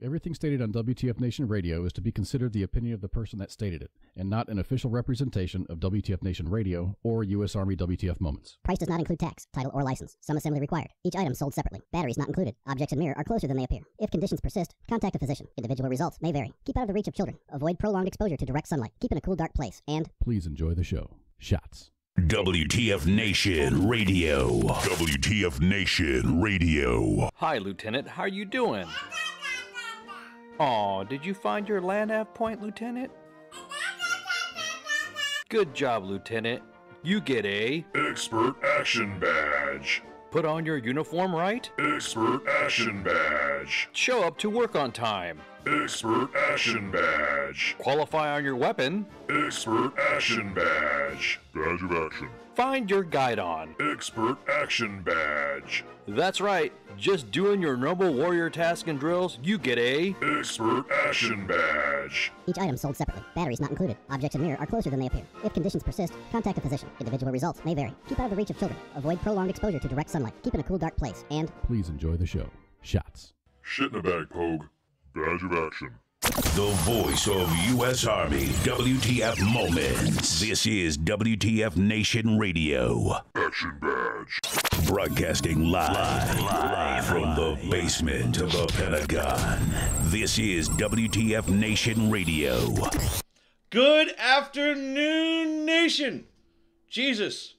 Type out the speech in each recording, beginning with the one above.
Everything stated on WTF Nation Radio is to be considered the opinion of the person that stated it, and not an official representation of WTF Nation Radio or U.S. Army WTF Moments. Price does not include tax, title, or license. Some assembly required. Each item sold separately. Batteries not included. Objects in mirror are closer than they appear. If conditions persist, contact a physician. Individual results may vary. Keep out of the reach of children. Avoid prolonged exposure to direct sunlight. Keep in a cool, dark place. And please enjoy the show. Shots. WTF Nation Radio. WTF Nation Radio. Hi, Lieutenant. How are you doing? Aw, did you find your land nav point, Lieutenant? Good job, Lieutenant. You get a Expert Action Badge. Put on your uniform right? Expert Action Badge. Show up to work on time. Expert Action Badge. Qualify on your weapon. Expert Action Badge. Badge of Action. Find your guidon. Expert Action Badge. That's right. Just doing your noble warrior task and drills, you get a Expert Action Badge. each item sold separately. Batteries not included. Objects in mirror are closer than they appear. If conditions persist, contact a physician. Individual results may vary. Keep out of the reach of children. Avoid prolonged exposure to direct sunlight. Keep in a cool, dark place. And please enjoy the show. Shots. Shit in a bag, Pogue. Badge of Action. The voice of U.S. Army, WTF Moments. This is WTF Nation Radio. Action Badge. Broadcasting live from the basement of the Pentagon. This is WTF Nation Radio. Good afternoon, nation. Jesus.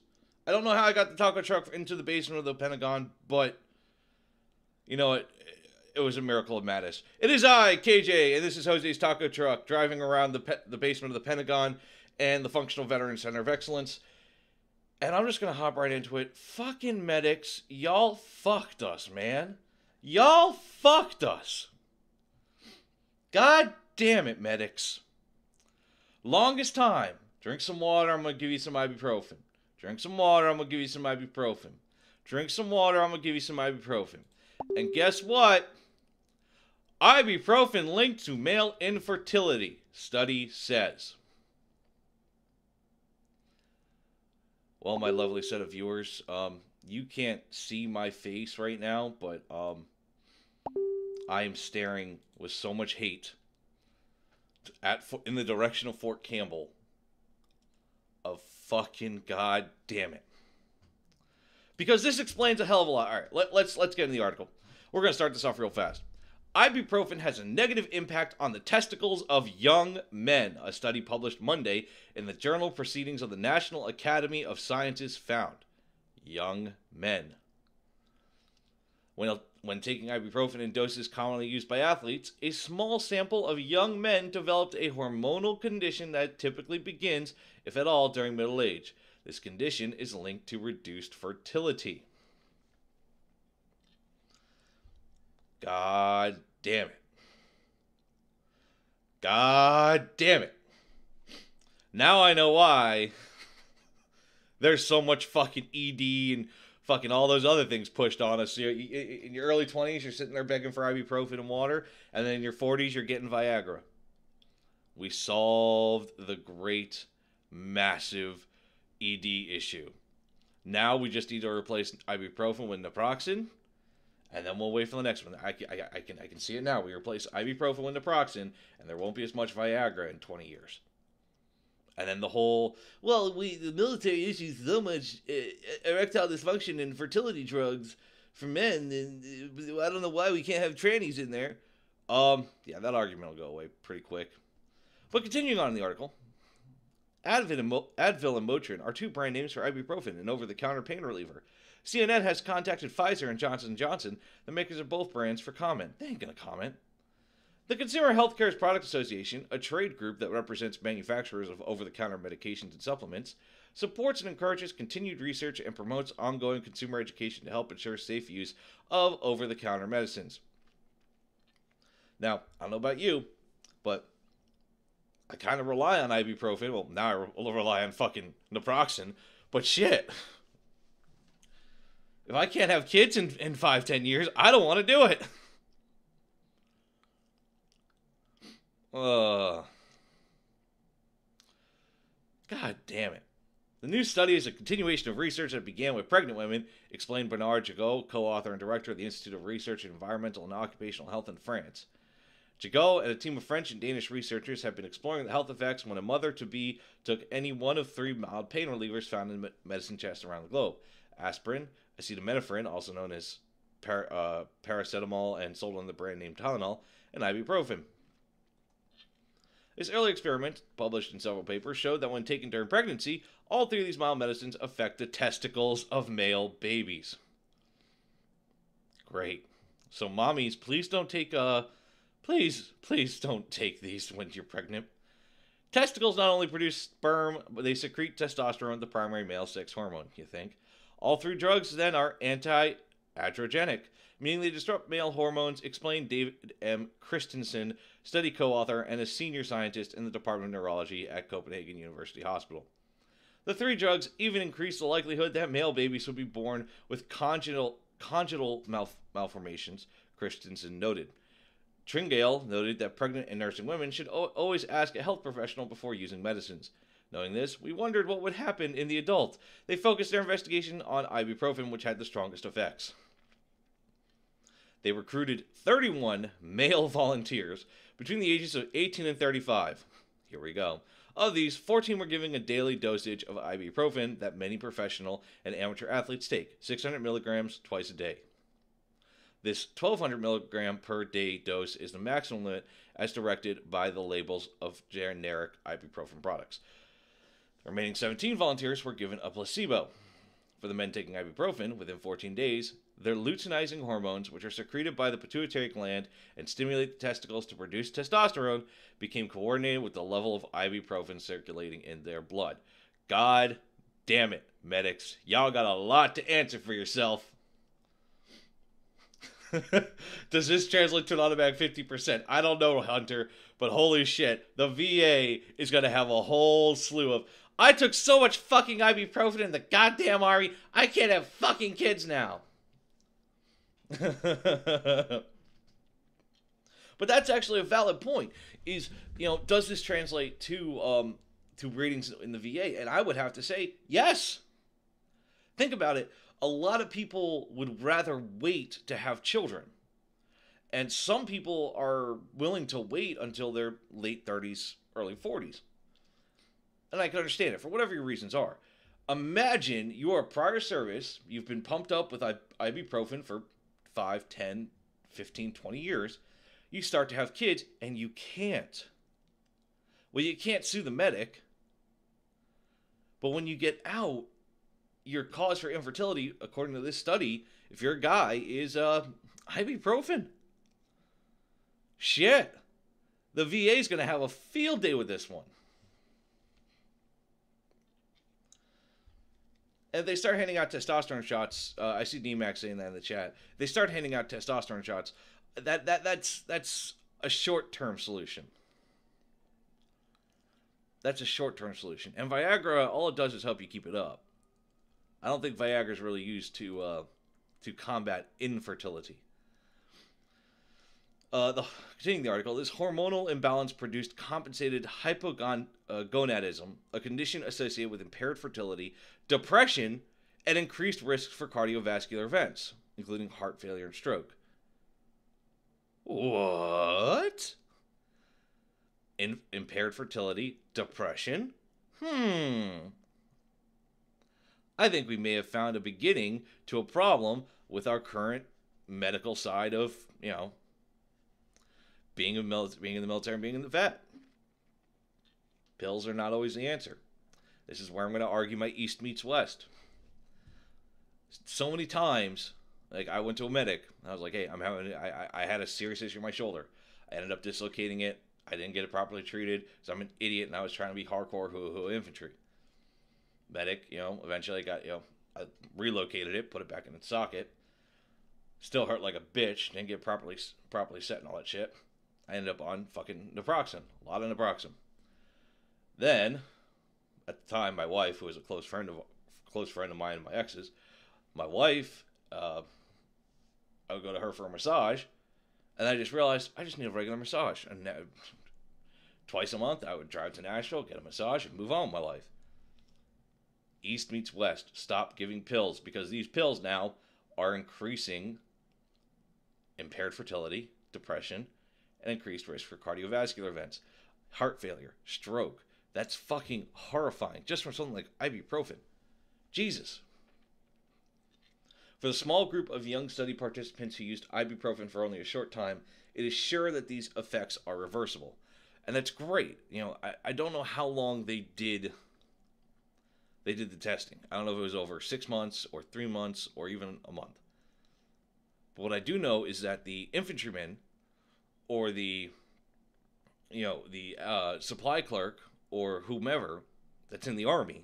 I don't know how I got the taco truck into the basement of the Pentagon, but you know what? It was a miracle of madness. It is I, KJ, and this is Jose's Taco Truck, driving around the basement of the Pentagon and the Functional Veteran Center of Excellence. And I'm just going to hop right into it. Fucking medics, y'all fucked us, man. Y'all fucked us. God damn it, medics. Longest time. Drink some water, I'm going to give you some ibuprofen. Drink some water, I'm going to give you some ibuprofen. Drink some water, I'm going to give you some ibuprofen. And guess what? Ibuprofen linked to male infertility, study says. Well, my lovely set of viewers, you can't see my face right now, but I am staring with so much hate in the direction of Fort Campbell. Of fucking god damn it. Because this explains a hell of a lot. All right, let's get in the article. We're going to start this off real fast. Ibuprofen has a negative impact on the testicles of young men, a study published Monday in the Journal Proceedings of the National Academy of Sciences found. Young men. When taking ibuprofen in doses commonly used by athletes, a small sample of young men developed a hormonal condition that typically begins, if at all, during middle age. This condition is linked to reduced fertility. God damn it. God damn it. Now I know why there's so much fucking ED and fucking all those other things pushed on us. In your early 20s, you're sitting there begging for ibuprofen and water, and then in your 40s, you're getting Viagra. We solved the great, massive ED issue. Now we just need to replace ibuprofen with naproxen, and then we'll wait for the next one. I can see it now. We replace ibuprofen with naproxen, and there won't be as much Viagra in 20 years. And then the whole, well, the military issues so much erectile dysfunction and fertility drugs for men, and I don't know why we can't have trannies in there. Yeah, that argument will go away pretty quick. But continuing on in the article, Advil and Motrin are two brand names for ibuprofen, an over-the-counter pain reliever. CNN has contacted Pfizer and Johnson & Johnson, the makers of both brands, for comment. They ain't gonna comment. The Consumer Healthcare Product Association, a trade group that represents manufacturers of over-the-counter medications and supplements, supports and encourages continued research and promotes ongoing consumer education to help ensure safe use of over-the-counter medicines. Now, I don't know about you, but I kind of rely on ibuprofen. Well, now I rely on fucking naproxen, but shit. If I can't have kids in 5-10 years, I don't want to do it. God damn it. The new study is a continuation of research that began with pregnant women, explained Bernard Jagot, co-author and director of the Institute of Research in Environmental and Occupational Health in France. Chagall and a team of French and Danish researchers have been exploring the health effects when a mother-to-be took any one of 3 mild pain relievers found in medicine chests around the globe: aspirin, acetaminophen, also known as paracetamol and sold under the brand name Tylenol, and ibuprofen. This early experiment, published in several papers, showed that when taken during pregnancy, all 3 of these mild medicines affect the testicles of male babies. Great. So mommies, please don't take please don't take these when you're pregnant. Testicles not only produce sperm, but they secrete testosterone, the primary male sex hormone, you think. All 3 drugs then are anti-androgenic, meaning they disrupt male hormones, explained David M. Christensen, study co-author and a senior scientist in the Department of Neurology at Copenhagen University Hospital. The 3 drugs even increase the likelihood that male babies would be born with congenital malformations, Christensen noted. Tringale noted that pregnant and nursing women should always ask a health professional before using medicines. Knowing this, we wondered what would happen in the adult. They focused their investigation on ibuprofen, which had the strongest effects. They recruited 31 male volunteers between the ages of 18 and 35. Here we go. Of these, 14 were given a daily dosage of ibuprofen that many professional and amateur athletes take, 600 milligrams twice a day. This 1,200 milligram per day dose is the maximum limit as directed by the labels of generic ibuprofen products. The remaining 17 volunteers were given a placebo. For the men taking ibuprofen, within 14 days, their luteinizing hormones, which are secreted by the pituitary gland and stimulate the testicles to produce testosterone, became coordinated with the level of ibuprofen circulating in their blood. God damn it, medics. Y'all got a lot to answer for yourself. Does this translate to an automatic 50%? I don't know, Hunter, but holy shit, the VA is going to have a whole slew of, I took so much fucking ibuprofen in the goddamn army, I can't have fucking kids now. But that's actually a valid point, is, does this translate to ratings in the VA? And I would have to say, yes. Think about it. A lot of people would rather wait to have children. And some people are willing to wait until their late 30s, early 40s. And I can understand it for whatever your reasons are. Imagine you're a prior service, you've been pumped up with ibuprofen for 5, 10, 15, 20 years. You start to have kids and you can't. Well, you can't sue the medic. But when you get out, your cause for infertility, according to this study, if you're a guy, is ibuprofen. Shit. The VA is going to have a field day with this one. And they start handing out testosterone shots. I see DMAX saying that in the chat. They start handing out testosterone shots. That's a short-term solution. That's a short-term solution. And Viagra, all it does is help you keep it up. I don't think Viagra is really used to combat infertility. Continuing the article, this hormonal imbalance produced compensated hypogonadism, a condition associated with impaired fertility, depression, and increased risks for cardiovascular events, including heart failure and stroke. What? Impaired fertility, depression? I think we may have found a beginning to a problem with our current medical side of, being in the military and being in the vet. Pills are not always the answer. This is where I'm going to argue my East meets West. So many times, like, I went to a medic. I was like, hey, I had a serious issue with my shoulder. I ended up dislocating it. I didn't get it properly treated because I'm an idiot and I was trying to be hardcore infantry. Medic, eventually I relocated it, put it back in its socket. Still hurt like a bitch. Didn't get properly set and all that shit. I ended up on fucking naproxen. A lot of naproxen. Then, at the time, my wife, who was a close friend of mine and my ex's, my wife, I would go to her for a massage, and I just realized I just need a regular massage. And twice a month, I would drive to Nashville, get a massage, and move on with my life. East meets West. Stop giving pills, because these pills now are increasing impaired fertility, depression, and increased risk for cardiovascular events, heart failure, stroke. That's fucking horrifying, just from something like ibuprofen. Jesus. For the small group of young study participants who used ibuprofen for only a short time, it is sure that these effects are reversible. And that's great. You know, I don't know how long they did the testing. I don't know if it was over 6 months or 3 months or even a month. But what I do know is that the infantryman or the supply clerk or whomever that's in the army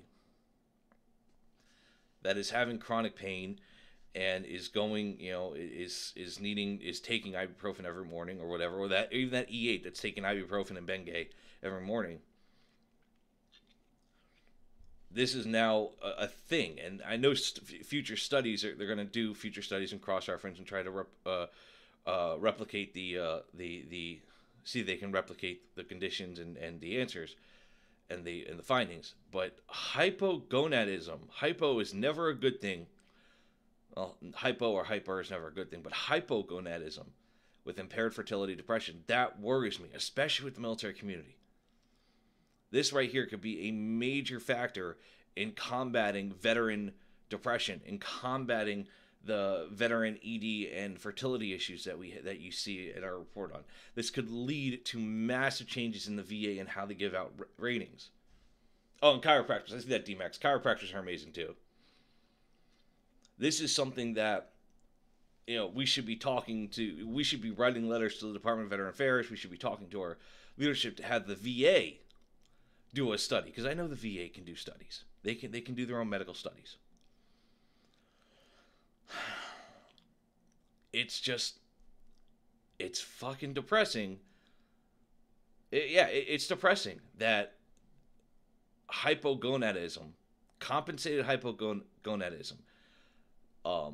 that is having chronic pain and is going, is taking ibuprofen every morning or whatever, or that even that E8 that's taking ibuprofen and Bengay every morning. This is now a thing, and I know future studies they're going to do future studies and cross-reference and try to replicate the see if they can replicate the conditions and the answers and the findings. But hypogonadism, hypo is never a good thing. Well, hypo or hyper is never a good thing, but hypogonadism with impaired fertility, depression, that worries me, especially with the military community. This right here could be a major factor in combating veteran depression, in combating the veteran ED and fertility issues that you see in our report on. This could lead to massive changes in the VA and how they give out ratings. Oh, and chiropractors. I see that, D-Max. Chiropractors are amazing too. This is something that, we should be we should be writing letters to the Department of Veteran Affairs. We should be talking to our leadership to have the VA do a study, because I know the VA can do studies. They can do their own medical studies. It's fucking depressing. It's depressing that hypogonadism, compensated hypogonadism,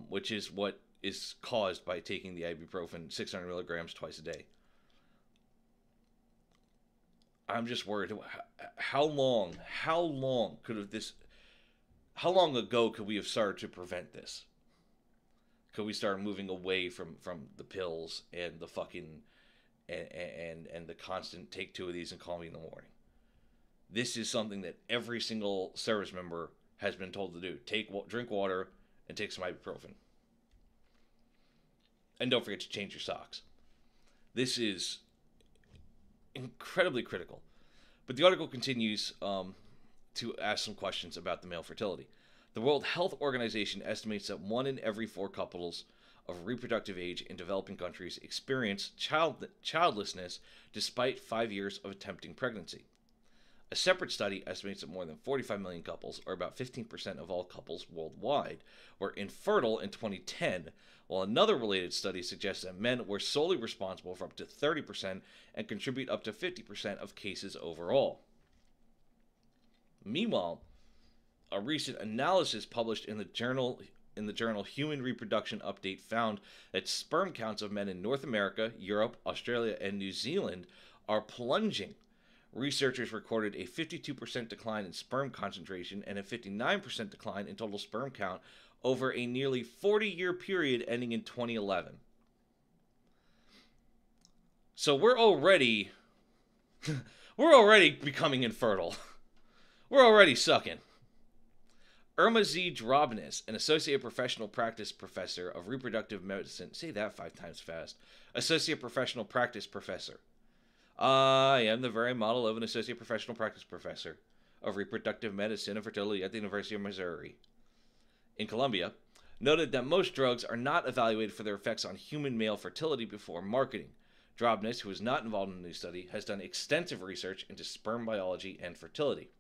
which is what is caused by taking the ibuprofen 600 milligrams twice a day. I'm just worried. How long ago could we have started to prevent this? Could we start moving away from the pills and the fucking and the constant take 2 of these and call me in the morning? This is something that every single service member has been told to do. Drink water and take some ibuprofen. And don't forget to change your socks. This is incredibly critical. But the article continues to ask some questions about the male fertility. The World Health Organization estimates that 1 in every 4 couples of reproductive age in developing countries experience childlessness despite 5 years of attempting pregnancy. A separate study estimates that more than 45 million couples, or about 15% of all couples worldwide, were infertile in 2010, while another related study suggests that men were solely responsible for up to 30% and contribute up to 50% of cases overall. Meanwhile, a recent analysis published in the journal Human Reproduction Update found that sperm counts of men in North America, Europe, Australia, and New Zealand are plunging. Researchers recorded a 52% decline in sperm concentration and a 59% decline in total sperm count over a nearly 40-year period ending in 2011. So we're already becoming infertile. We're already sucking. Irma Z. Drobnis, an associate professional practice professor of reproductive medicine, say that 5 times fast, associate professional practice professor. I am the very model of an associate professional practice professor of reproductive medicine and fertility at the University of Missouri in Columbia, noted that most drugs are not evaluated for their effects on human male fertility before marketing. Drobnis, who is not involved in the new study, has done extensive research into sperm biology and fertility.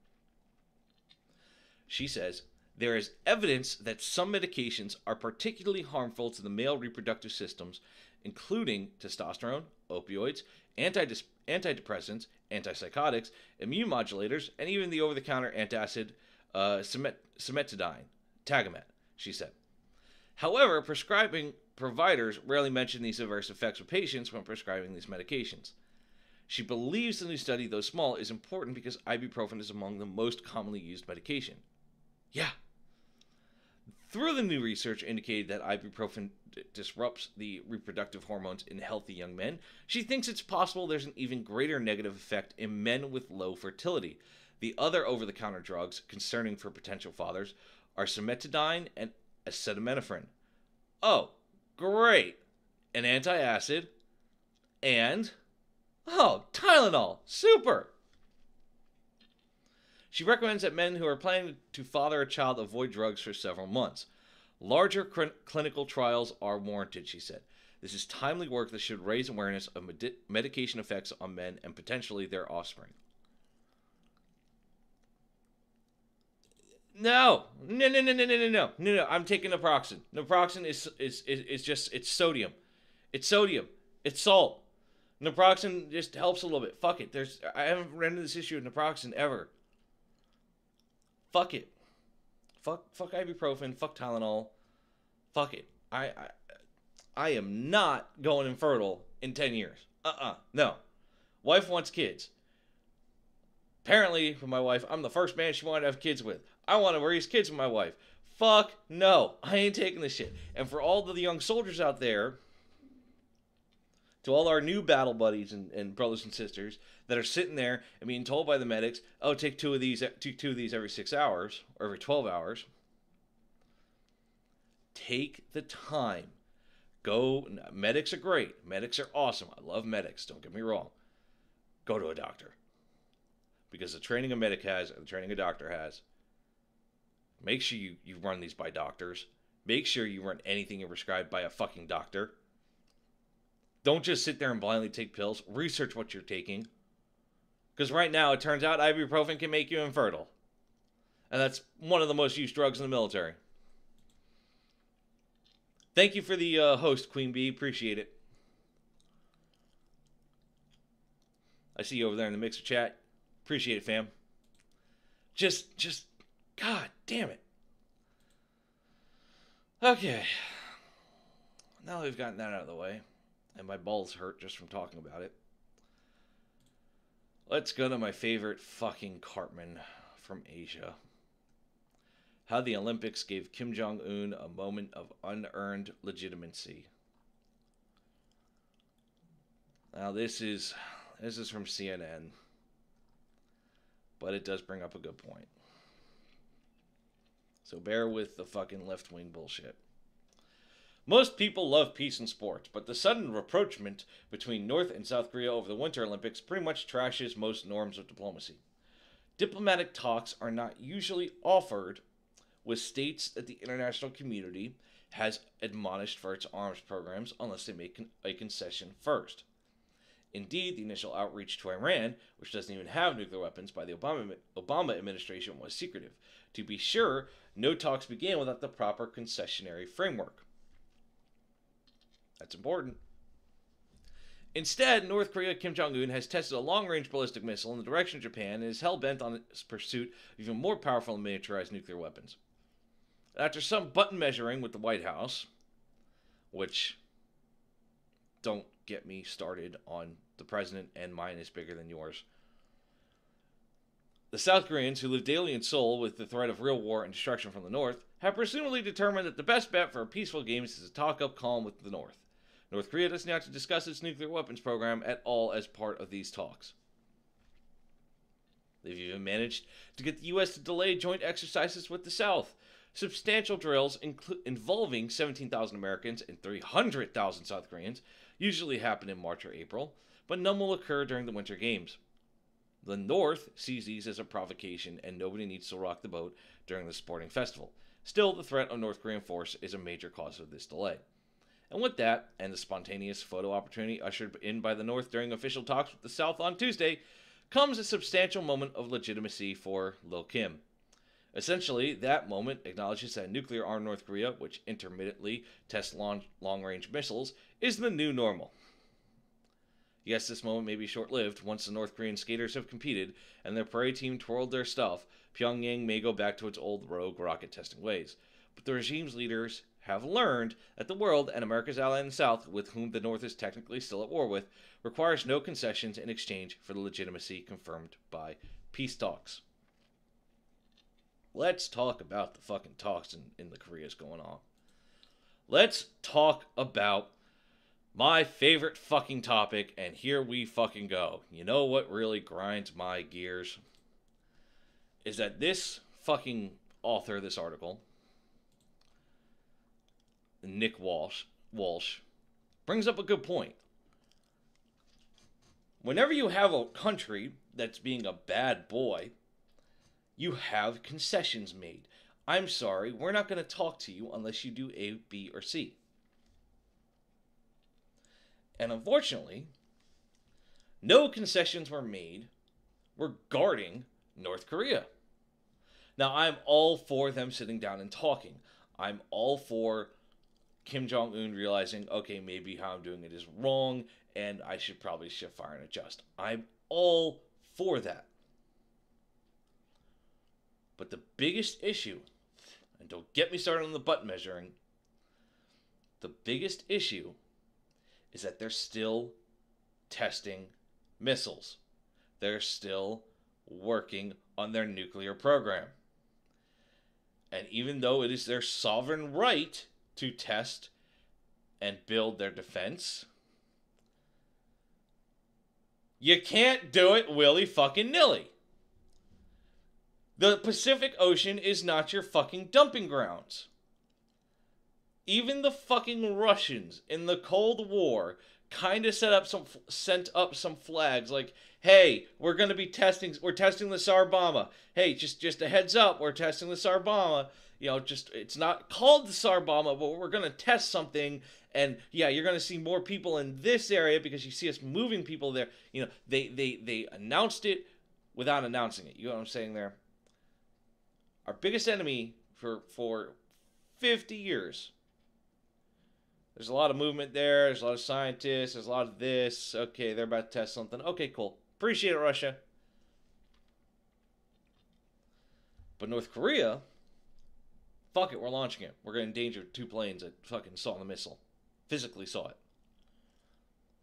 She says, there is evidence that some medications are particularly harmful to the male reproductive systems, including testosterone, opioids, antidepressants, antipsychotics, immune modulators, and even the over-the-counter antacid cimetidine, Tagamet, she said. However, prescribing providers rarely mention these adverse effects of patients when prescribing these medications. She believes the new study, though small, is important because ibuprofen is among the most commonly used medication. Yeah. Through the new research indicated that ibuprofen disrupts the reproductive hormones in healthy young men, she thinks it's possible there's an even greater negative effect in men with low fertility. The other over-the-counter drugs concerning for potential fathers are cimetidine and acetaminophen. Oh, great. An antacid and, Tylenol. Super. She recommends that men who are planning to father a child avoid drugs for several months. Larger clinical trials are warranted, she said. This is timely work that should raise awareness of medication effects on men and potentially their offspring. No. I'm taking naproxen. Naproxen is just, it's sodium. It's sodium. It's salt. Naproxen just helps a little bit. Fuck it. I haven't run into this issue with naproxen ever. Fuck it. Fuck ibuprofen. Fuck Tylenol. Fuck it. I am not going infertile in 10 years. No. Wife wants kids. Apparently, with my wife, I'm the first man she wanted to have kids with. I want to raise kids with my wife. Fuck no. I ain't taking this shit. And for all of the young soldiers out there, to all our new battle buddies and brothers and sisters that are sitting there and being told by the medics, oh, take two of these every 6 hours or every 12 hours. Take the time. Go. Medics are great. Medics are awesome. I love medics. Don't get me wrong. Go to a doctor. Because the training a medic has and the training a doctor has, make sure you run these by doctors. Make sure you run anything you're prescribed by a fucking doctor. Don't just sit there and blindly take pills. Research what you're taking. Because right now, it turns out ibuprofen can make you infertile. And that's one of the most used drugs in the military. Thank you for the host, Queen Bee. Appreciate it. I see you over there in the Mixer chat. Appreciate it, fam. Just, God damn it. Okay. Now that we've gotten that out of the way, and my balls hurt just from talking about it, let's go to my favorite fucking Cartman from Asia. How the Olympics gave Kim Jong-un a moment of unearned legitimacy. Now this is from CNN, but it does bring up a good point. So bear with the fucking left-wing bullshit. Most people love peace and sports, but the sudden rapprochement between North and South Korea over the Winter Olympics pretty much trashes most norms of diplomacy. Diplomatic talks are not usually offered with states that the international community has admonished for its arms programs unless they make a concession first. Indeed, the initial outreach to Iran, which doesn't even have nuclear weapons, by the Obama administration was secretive. To be sure, no talks began without the proper concessionary framework. That's important. Instead, North Korea Kim Jong-un has tested a long-range ballistic missile in the direction of Japan and is hell-bent on its pursuit of even more powerful and miniaturized nuclear weapons. After some button measuring with the White House, which, don't get me started on the president and mine is bigger than yours, the South Koreans, who live daily in Seoul with the threat of real war and destruction from the North, have presumably determined that the best bet for a peaceful game is to talk up calm with the North. North Korea doesn't have to discuss its nuclear weapons program at all as part of these talks. They've even managed to get the U.S. to delay joint exercises with the South. Substantial drills involving 17,000 Americans and 300,000 South Koreans usually happen in March or April, but none will occur during the Winter Games. The North sees these as a provocation and nobody needs to rock the boat during the sporting festival. Still, the threat of North Korean force is a major cause of this delay. And with that, and the spontaneous photo opportunity ushered in by the North during official talks with the South on Tuesday, comes a substantial moment of legitimacy for Lil Kim. Essentially, that moment acknowledges that nuclear-armed North Korea, which intermittently tests long-range missiles, is the new normal. Yes, this moment may be short-lived. Once the North Korean skaters have competed and their parade team twirled their stuff, Pyongyang may go back to its old rogue rocket-testing ways. But the regime's leaders have learned that the world, and America's ally in the South, with whom the North is technically still at war with, requires no concessions in exchange for the legitimacy confirmed by peace talks. let's talk about the fucking talks in the Koreas going on. Let's talk about my favorite fucking topic, and here we fucking go. You know what really grinds my gears? Is that this fucking author of this article, Nick Walsh, brings up a good point. Whenever you have a country that's being a bad boy, you have concessions made. I'm sorry, we're not going to talk to you unless you do A, B, or C. And unfortunately, no concessions were made regarding North Korea. Now, I'm all for them sitting down and talking. I'm all for Kim Jong-un realizing, okay, maybe how I'm doing it is wrong, and I should probably shift fire and adjust. I'm all for that. But the biggest issue, and don't get me started on the butt measuring, the biggest issue is that they're still testing missiles. They're still working on their nuclear program. And even though it is their sovereign right to test and build their defense, you can't do it willy-fucking-nilly. The Pacific Ocean is not your fucking dumping grounds. Even the fucking Russians in the Cold War kind of sent up some flags like, hey, we're testing the Tsar Bomba. Hey, just a heads up, we're testing the Tsar Bomba. It's not called the Tsar Bomba, but we're going to test something. And yeah, you're going to see more people in this area because you see us moving people there. They announced it without announcing it. You know what I'm saying there? Our biggest enemy for 50 years. There's a lot of movement there. There's a lot of scientists. There's a lot of this. Okay, they're about to test something. Okay, cool. Appreciate it, Russia. But North Korea, fuck it, we're launching it. We're going to endanger 2 planes that fucking saw the missile. Physically saw it.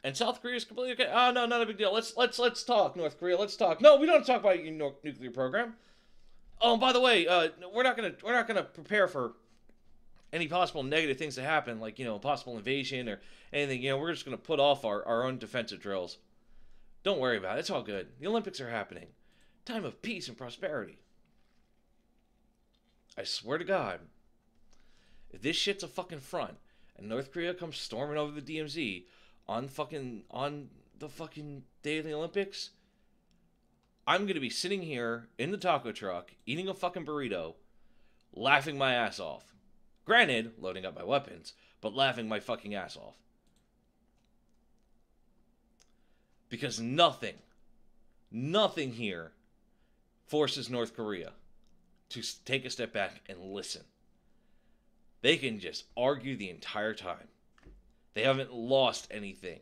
And South Korea is completely okay. Oh, no, not a big deal. Let's talk, North Korea. Let's talk. No, we don't talk about your nuclear program. Oh, and by the way, we're not gonna prepare for any possible negative things to happen, like possible invasion or anything. We're just gonna put off our own defensive drills. Don't worry about it. It's all good. The Olympics are happening. Time of peace and prosperity. I swear to God, if this shit's a fucking front and North Korea comes storming over the DMZ on the fucking day of the Olympics, I'm going to be sitting here in the taco truck, eating a fucking burrito, laughing my ass off. Granted, loading up my weapons, but laughing my fucking ass off. Because nothing here forces North Korea to take a step back and listen. They can just argue the entire time. They haven't lost anything.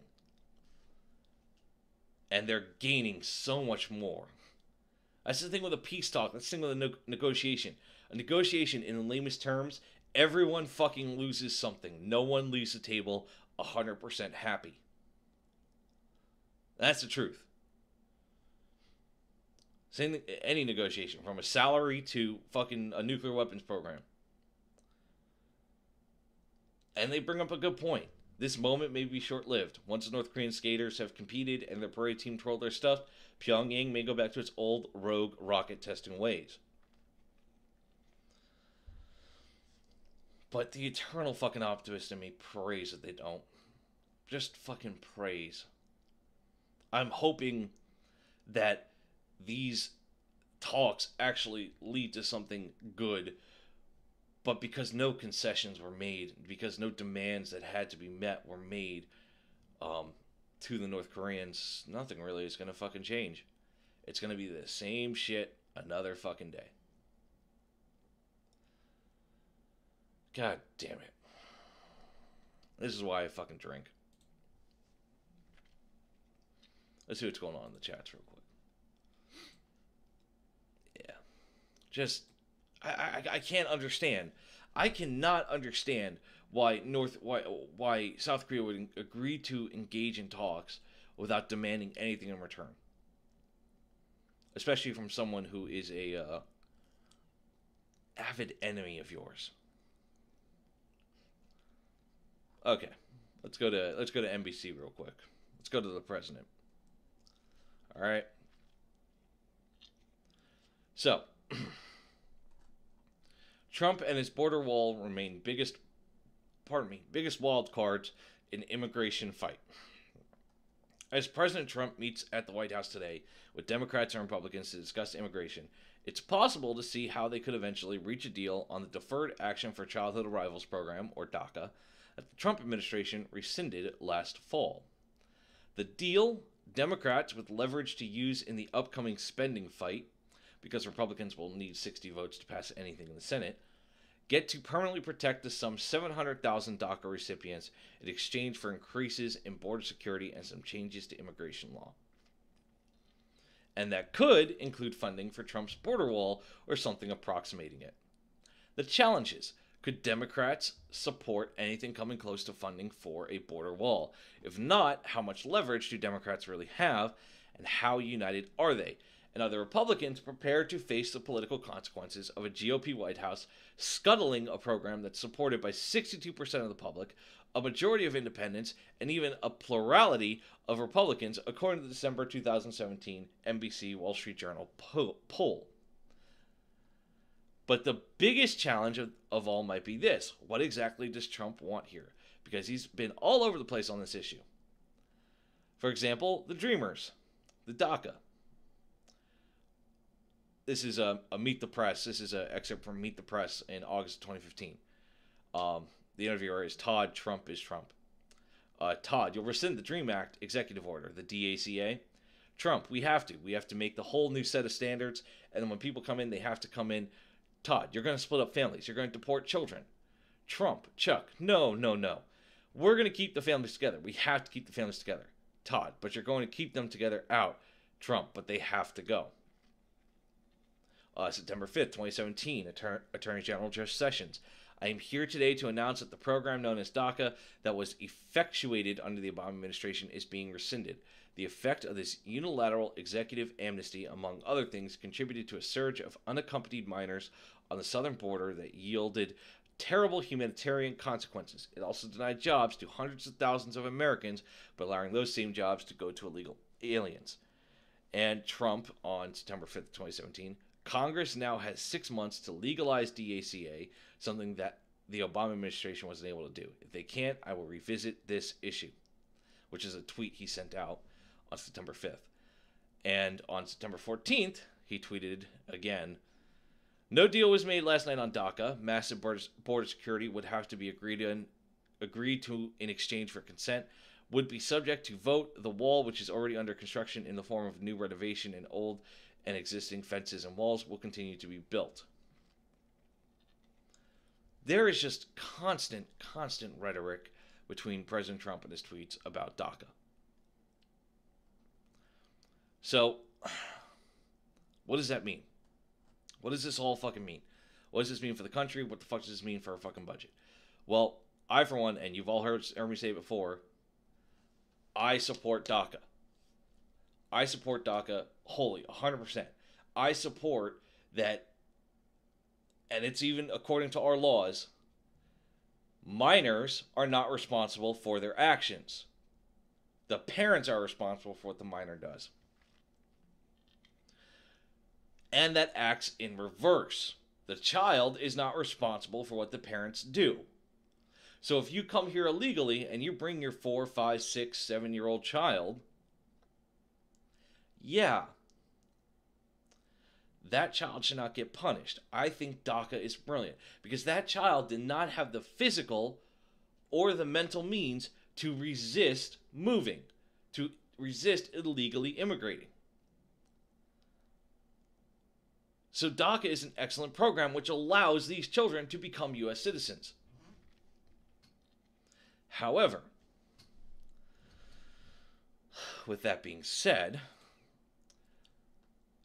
And they're gaining so much more. That's the thing with a peace talk. That's the thing with a negotiation. A negotiation, in the lamest terms, everyone fucking loses something. No one leaves the table 100% happy. That's the truth. Same thing, any negotiation, from a salary to fucking a nuclear weapons program. And they bring up a good point. This moment may be short-lived. Once the North Korean skaters have competed and their parade team twirled their stuff, Pyongyang may go back to its old rogue rocket testing ways. But the eternal fucking optimist in me prays that they don't. Just fucking prays. I'm hoping that these talks actually lead to something good. But because no concessions were made, because no demands that had to be met were made to the North Koreans, nothing really is going to fucking change. It's going to be the same shit another fucking day. God damn it. This is why I fucking drink. Let's see what's going on in the chats real quick. Yeah. Just... I can't understand. I cannot understand why South Korea would agree to engage in talks without demanding anything in return. Especially from someone who is avid enemy of yours? Okay, let's go to NBC real quick. Let's go to the president. All right. So, Trump and his border wall remain biggest wild cards in immigration fight. As President Trump meets at the White House today with Democrats and Republicans to discuss immigration, it's possible to see how they could eventually reach a deal on the Deferred Action for Childhood Arrivals program, or DACA, that the Trump administration rescinded last fall. The deal, Democrats with leverage to use in the upcoming spending fight, because Republicans will need 60 votes to pass anything in the Senate, get to permanently protect the some 700,000 DACA recipients in exchange for increases in border security and some changes to immigration law. And that could include funding for Trump's border wall or something approximating it. The challenge is, could Democrats support anything coming close to funding for a border wall? If not, how much leverage do Democrats really have, and how united are they? And are the Republicans prepared to face the political consequences of a GOP White House scuttling a program that's supported by 62% of the public, a majority of independents, and even a plurality of Republicans, according to the December 2017 NBC Wall Street Journal poll? But the biggest challenge of all might be this. What exactly does Trump want here? Because he's been all over the place on this issue. For example, the Dreamers, the DACA. This is a Meet the Press. This is an excerpt from Meet the Press in August 2015. The interviewer is Todd. Trump is Trump. Todd, you'll rescind the DREAM Act executive order, the DACA. Trump, we have to make the whole new set of standards, and then when people come in, they have to come in. Todd, you're going to split up families. You're going to deport children. Trump, Chuck, no. We're going to keep the families together. We have to keep the families together. Todd, but you're going to keep them together out. Trump, but they have to go. September 5th, 2017, Attorney General Jeff Sessions. I am here today to announce that the program known as DACA that was effectuated under the Obama administration is being rescinded. The effect of this unilateral executive amnesty, among other things, contributed to a surge of unaccompanied minors on the southern border that yielded terrible humanitarian consequences. It also denied jobs to hundreds of thousands of Americans by allowing those same jobs to go to illegal aliens. And Trump, on September 5th, 2017, Congress now has 6 months to legalize DACA, something that the Obama administration wasn't able to do. If they can't, I will revisit this issue, which is a tweet he sent out on September 5th. And on September 14th, he tweeted again, no deal was made last night on DACA. Massive border security would have to be agreed to in exchange for consent, would be subject to vote. The wall, which is already under construction in the form of new renovation and old and existing fences and walls, will continue to be built. There is just constant rhetoric between President Trump and his tweets about DACA. So, what does that mean? What does this all fucking mean? What does this mean for the country? What the fuck does this mean for our fucking budget? Well, I, for one, and you've all heard me say it before, I support DACA. I support DACA wholly, 100%. I support that, and it's even according to our laws, minors are not responsible for their actions. The parents are responsible for what the minor does. And that acts in reverse. The child is not responsible for what the parents do. So if you come here illegally and you bring your 4, 5, 6, 7-year-old child, yeah, that child should not get punished. I think DACA is brilliant because that child did not have the physical or the mental means to resist moving, to resist illegally immigrating. So DACA is an excellent program which allows these children to become U.S. citizens. However, with that being said,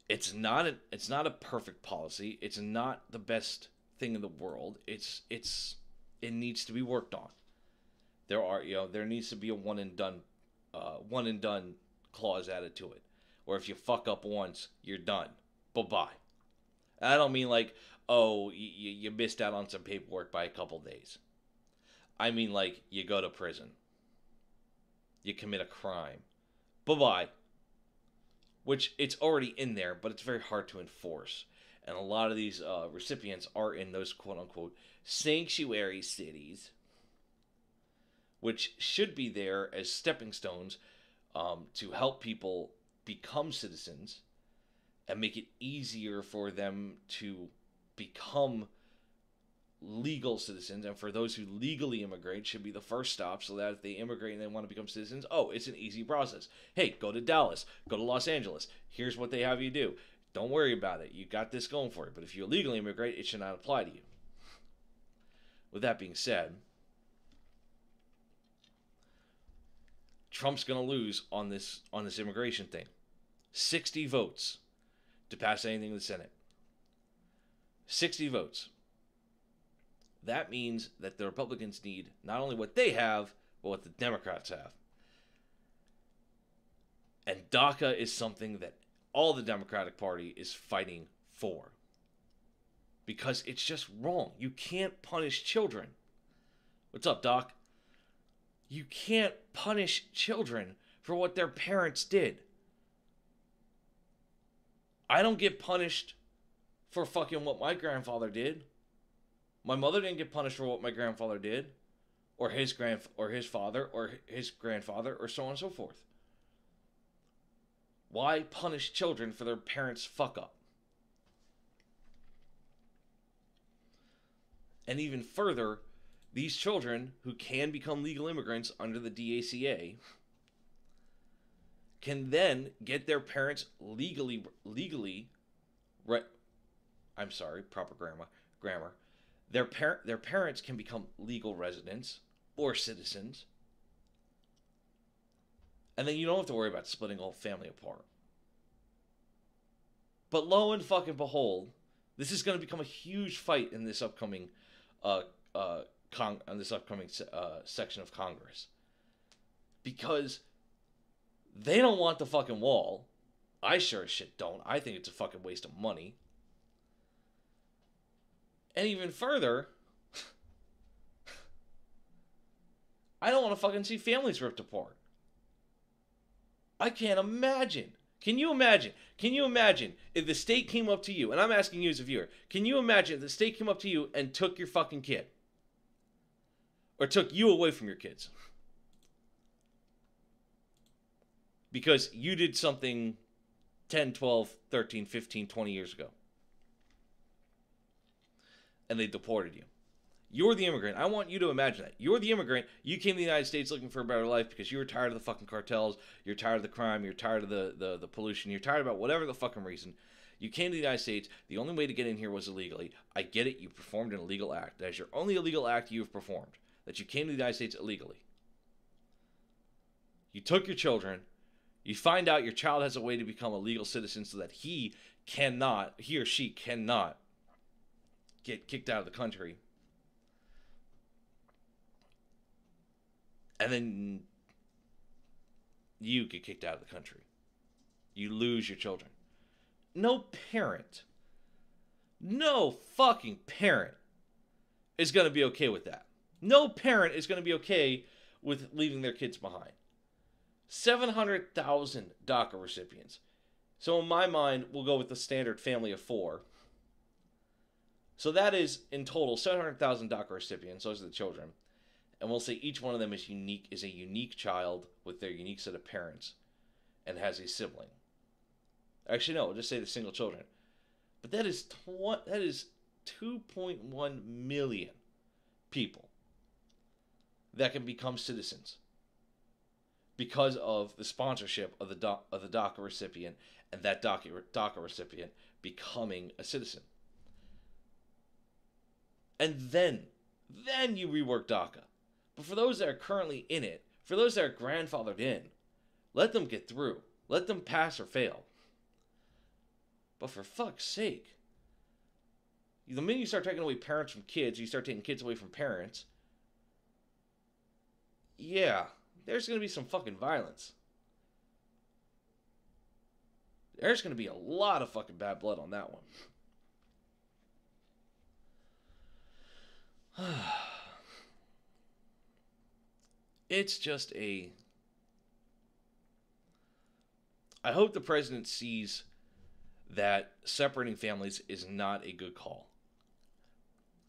it's not a perfect policy. It's not the best thing in the world. It needs to be worked on. There needs to be a one and done clause added to it, or if you fuck up once, you're done. Bye-bye. I don't mean like, oh, you missed out on some paperwork by a couple days. I mean, like, you go to prison. You commit a crime. Bye-bye. Which, it's already in there, but it's very hard to enforce. And a lot of these recipients are in those quote-unquote sanctuary cities, which should be there as stepping stones to help people become citizens and make it easier for them to become legal citizens. And for those who legally immigrate, should be the first stop, so that if they immigrate and they want to become citizens, oh, it's an easy process. Hey, go to Dallas, go to Los Angeles. Here's what they have you do. Don't worry about it. You got this going for you. But if you illegally immigrate, it should not apply to you. With that being said, Trump's going to lose on this immigration thing. 60 votes to pass anything in the Senate. 60 votes. That means that the Republicans need not only what they have, but what the Democrats have. And DACA is something that all the Democratic Party is fighting for. Because it's just wrong. You can't punish children. What's up, Doc? You can't punish children for what their parents did. I don't get punished for fucking what my grandfather did. My mother didn't get punished for what my grandfather did, or his father, or his grandfather, or so on and so forth. Why punish children for their parents' fuck up? And even further, these children who can become legal immigrants under the DACA can then get their parents proper grammar. Their parents can become legal residents or citizens. And then you don't have to worry about splitting a whole family apart. But lo and fucking behold, this is going to become a huge fight in this upcoming section of Congress. Because they don't want the fucking wall. I sure as shit don't. I think it's a fucking waste of money. And even further, I don't want to fucking see families ripped apart. I can't imagine. Can you imagine? Can you imagine if the state came up to you, and I'm asking you as a viewer, can you imagine if the state came up to you and took your fucking kid? Or took you away from your kids? Because you did something 10, 12, 13, 15, 20 years ago. And they deported you. You're the immigrant. I want you to imagine that. You're the immigrant. You came to the United States looking for a better life because you were tired of the fucking cartels. You're tired of the crime. You're tired of the pollution. You're tired about whatever the fucking reason. You came to the United States. The only way to get in here was illegally. I get it. You performed an illegal act. That is your only illegal act you have performed. That you came to the United States illegally. You took your children. You find out your child has a way to become a legal citizen so that he or she cannot get kicked out of the country. And then you get kicked out of the country. You lose your children. No fucking parent is going to be okay with that. No parent is going to be okay with leaving their kids behind. 700,000 DACA recipients. So in my mind, we'll go with the standard family of 4. So that is, in total, 700,000 DACA recipients. Those are the children. And we'll say each one of them is a unique child with their unique set of parents and has a sibling. Actually, no, we'll just say the single children. But that is 2.1 million people that can become citizens because of the sponsorship of the DACA recipient and that DACA recipient becoming a citizen. And then you rework DACA. But for those that are currently in it, for those that are grandfathered in, let them get through. Let them pass or fail. But for fuck's sake, the minute you start taking away parents from kids, you start taking kids away from parents, yeah, there's going to be some fucking violence. There's going to be a lot of fucking bad blood on that one. It's just a... I hope the president sees that separating families is not a good call.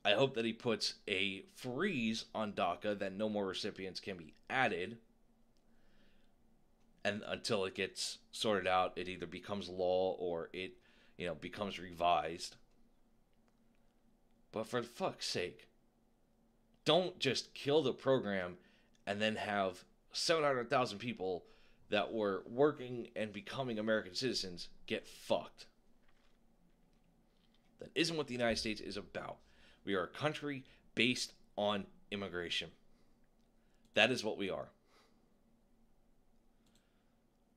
I hope that he puts a freeze on DACA, that no more recipients can be added. And until it gets sorted out, it either becomes law or it, becomes revised. But for fuck's sake, don't just kill the program and then have 700,000 people that were working and becoming American citizens get fucked. That isn't what the United States is about. We are a country based on immigration. That is what we are.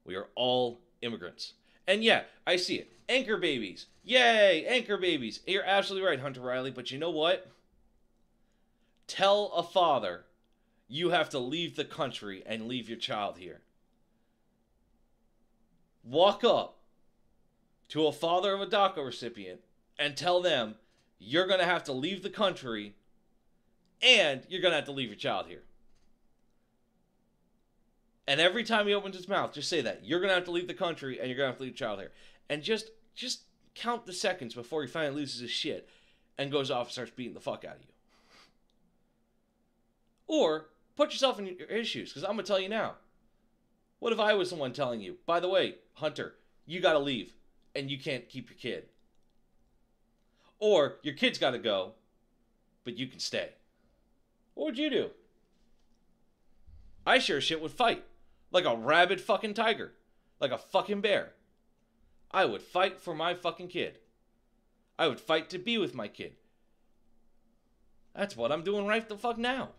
We are all immigrants. And yeah, I see it. Anchor babies. Yay, anchor babies. You're absolutely right, Hunter Riley. But you know what? Tell a father you have to leave the country and leave your child here. Walk up to a father of a DACA recipient and tell them you're going to have to leave the country and you're going to have to leave your child here. And every time he opens his mouth, just say that. You're going to have to leave the country and you're going to have to leave your child here. And just count the seconds before he finally loses his shit and goes off and starts beating the fuck out of you. Or put yourself in his shoes, because I'm going to tell you now. What if I was the one telling you, by the way, Hunter, you got to leave and you can't keep your kid? Or your kid's got to go, but you can stay. What would you do? I sure as shit would fight. Like a rabid fucking tiger. Like a fucking bear. I would fight for my fucking kid. I would fight to be with my kid. That's what I'm doing right the fuck now.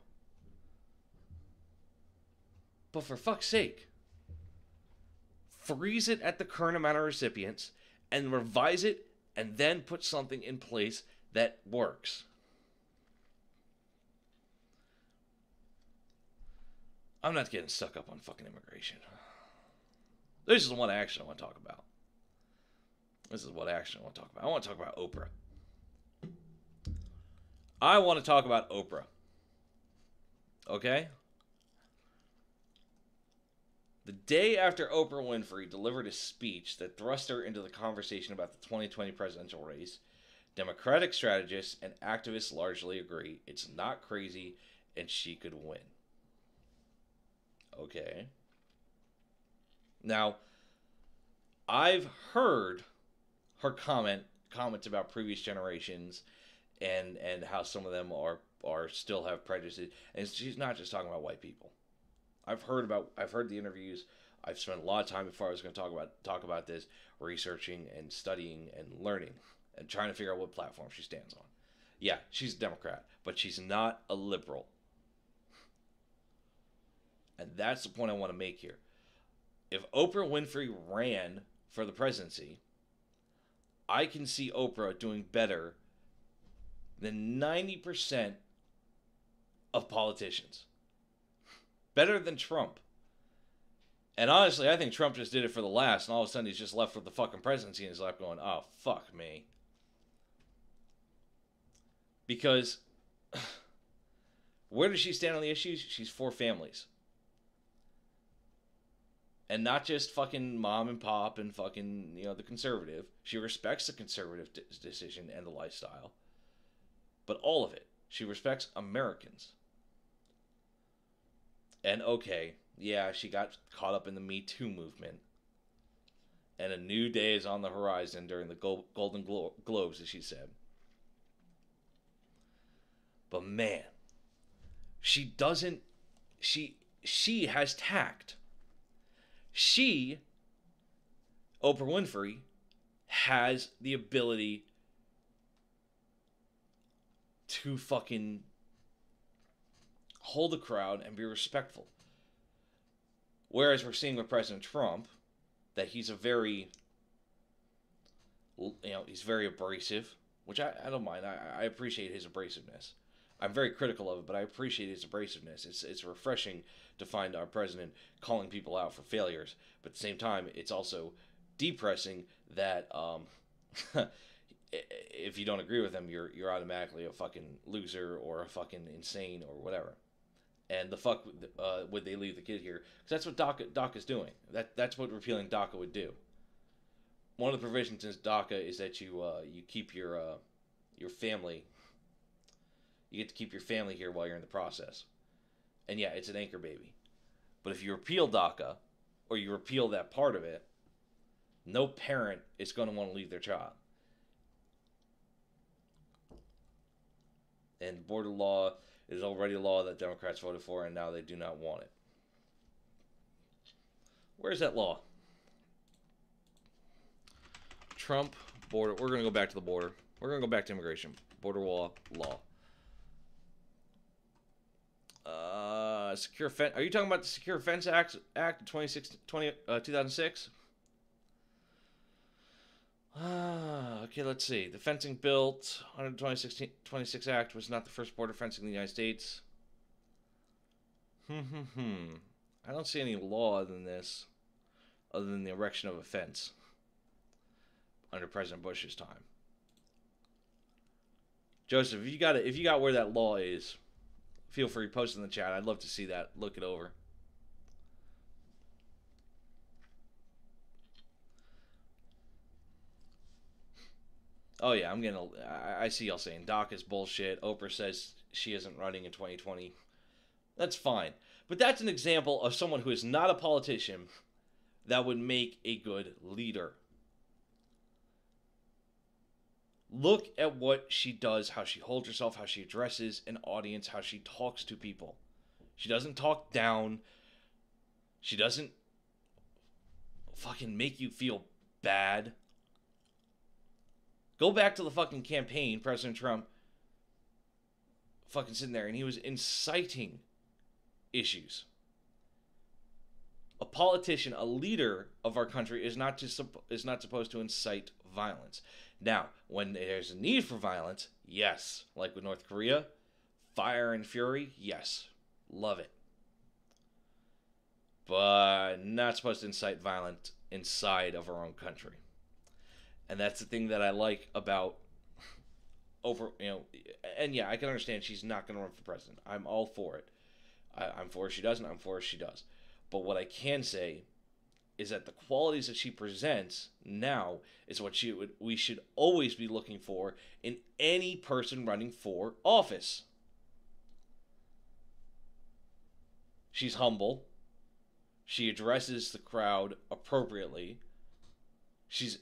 But for fuck's sake, freeze it at the current amount of recipients and revise it and then put something in place that works. I'm not getting stuck up on fucking immigration. This is one action I want to talk about. I want to talk about Oprah. I want to talk about Oprah. Okay? The day after Oprah Winfrey delivered a speech that thrust her into the conversation about the 2020 presidential race, Democratic strategists and activists largely agree it's not crazy and she could win. Okay. Now, I've heard her comments about previous generations and how some of them are still have prejudices, and she's not just talking about white people. I've heard the interviews. I've spent a lot of time before I was going to talk about this, researching and studying and learning and trying to figure out what platform she stands on. Yeah, she's a Democrat, but she's not a liberal. And that's the point I want to make here. If Oprah Winfrey ran for the presidency, I can see Oprah doing better than 90% of politicians. Better than Trump. And honestly, I think Trump just did it for the last, and all of a sudden he's just left with the fucking presidency in his life going, oh, fuck me. Because where does she stand on the issues? She's for families. And not just fucking mom and pop and fucking, the conservative. She respects the conservative decision and the lifestyle. But all of it. She respects Americans. And okay, yeah, she got caught up in the Me Too movement. And a new day is on the horizon during the Golden Globes, as she said. But man, she has tact. Oprah Winfrey, has the ability to fucking hold a crowd and be respectful. Whereas we're seeing with President Trump that he's he's very abrasive, which I don't mind. I appreciate his abrasiveness. I'm very critical of it, but I appreciate his abrasiveness. It's refreshing to find our president calling people out for failures, but at the same time, it's also depressing that if you don't agree with them, you're automatically a fucking loser or a fucking insane or whatever. And the fuck would they leave the kid here? Because that's what DACA's doing. That's what repealing DACA would do. One of the provisions in DACA is that you keep your family. You get to keep your family here while you're in the process. And yeah, it's an anchor baby. But if you repeal DACA, or you repeal that part of it, no parent is going to want to leave their child. And border law is already a law that Democrats voted for, and now they do not want it. Where's that law? Trump, border. We're going to go back to the border. We're going to go back to immigration. Border wall law. Secure Fence. Are you talking about the Secure Fence Act of 2006? Okay, let's see. The fencing built under the 2026 Act was not the first border fencing in the United States. I don't see any law other than this, other than the erection of a fence under President Bush's time. Joseph, if you got where that law is, feel free to post in the chat. I'd love to see that. Look it over. Oh yeah, I see y'all saying DACA is bullshit. Oprah says she isn't running in 2020. That's fine. But that's an example of someone who is not a politician that would make a good leader. Look at what she does, how she holds herself, how she addresses an audience, how she talks to people. She doesn't talk down. She doesn't fucking make you feel bad. Go back to the fucking campaign, President Trump fucking sitting there, and he was inciting issues. A politician, a leader of our country is not supposed to incite violence. Now, when there's a need for violence, yes. Like with North Korea, fire and fury, yes. Love it. But not supposed to incite violence inside of our own country. And that's the thing that I like about and yeah, I can understand she's not going to run for president. I'm all for it. I'm for her she doesn't. I'm for her she does. But what I can say is that the qualities that she presents now is what we should always be looking for in any person running for office. She's humble. She addresses the crowd appropriately. She's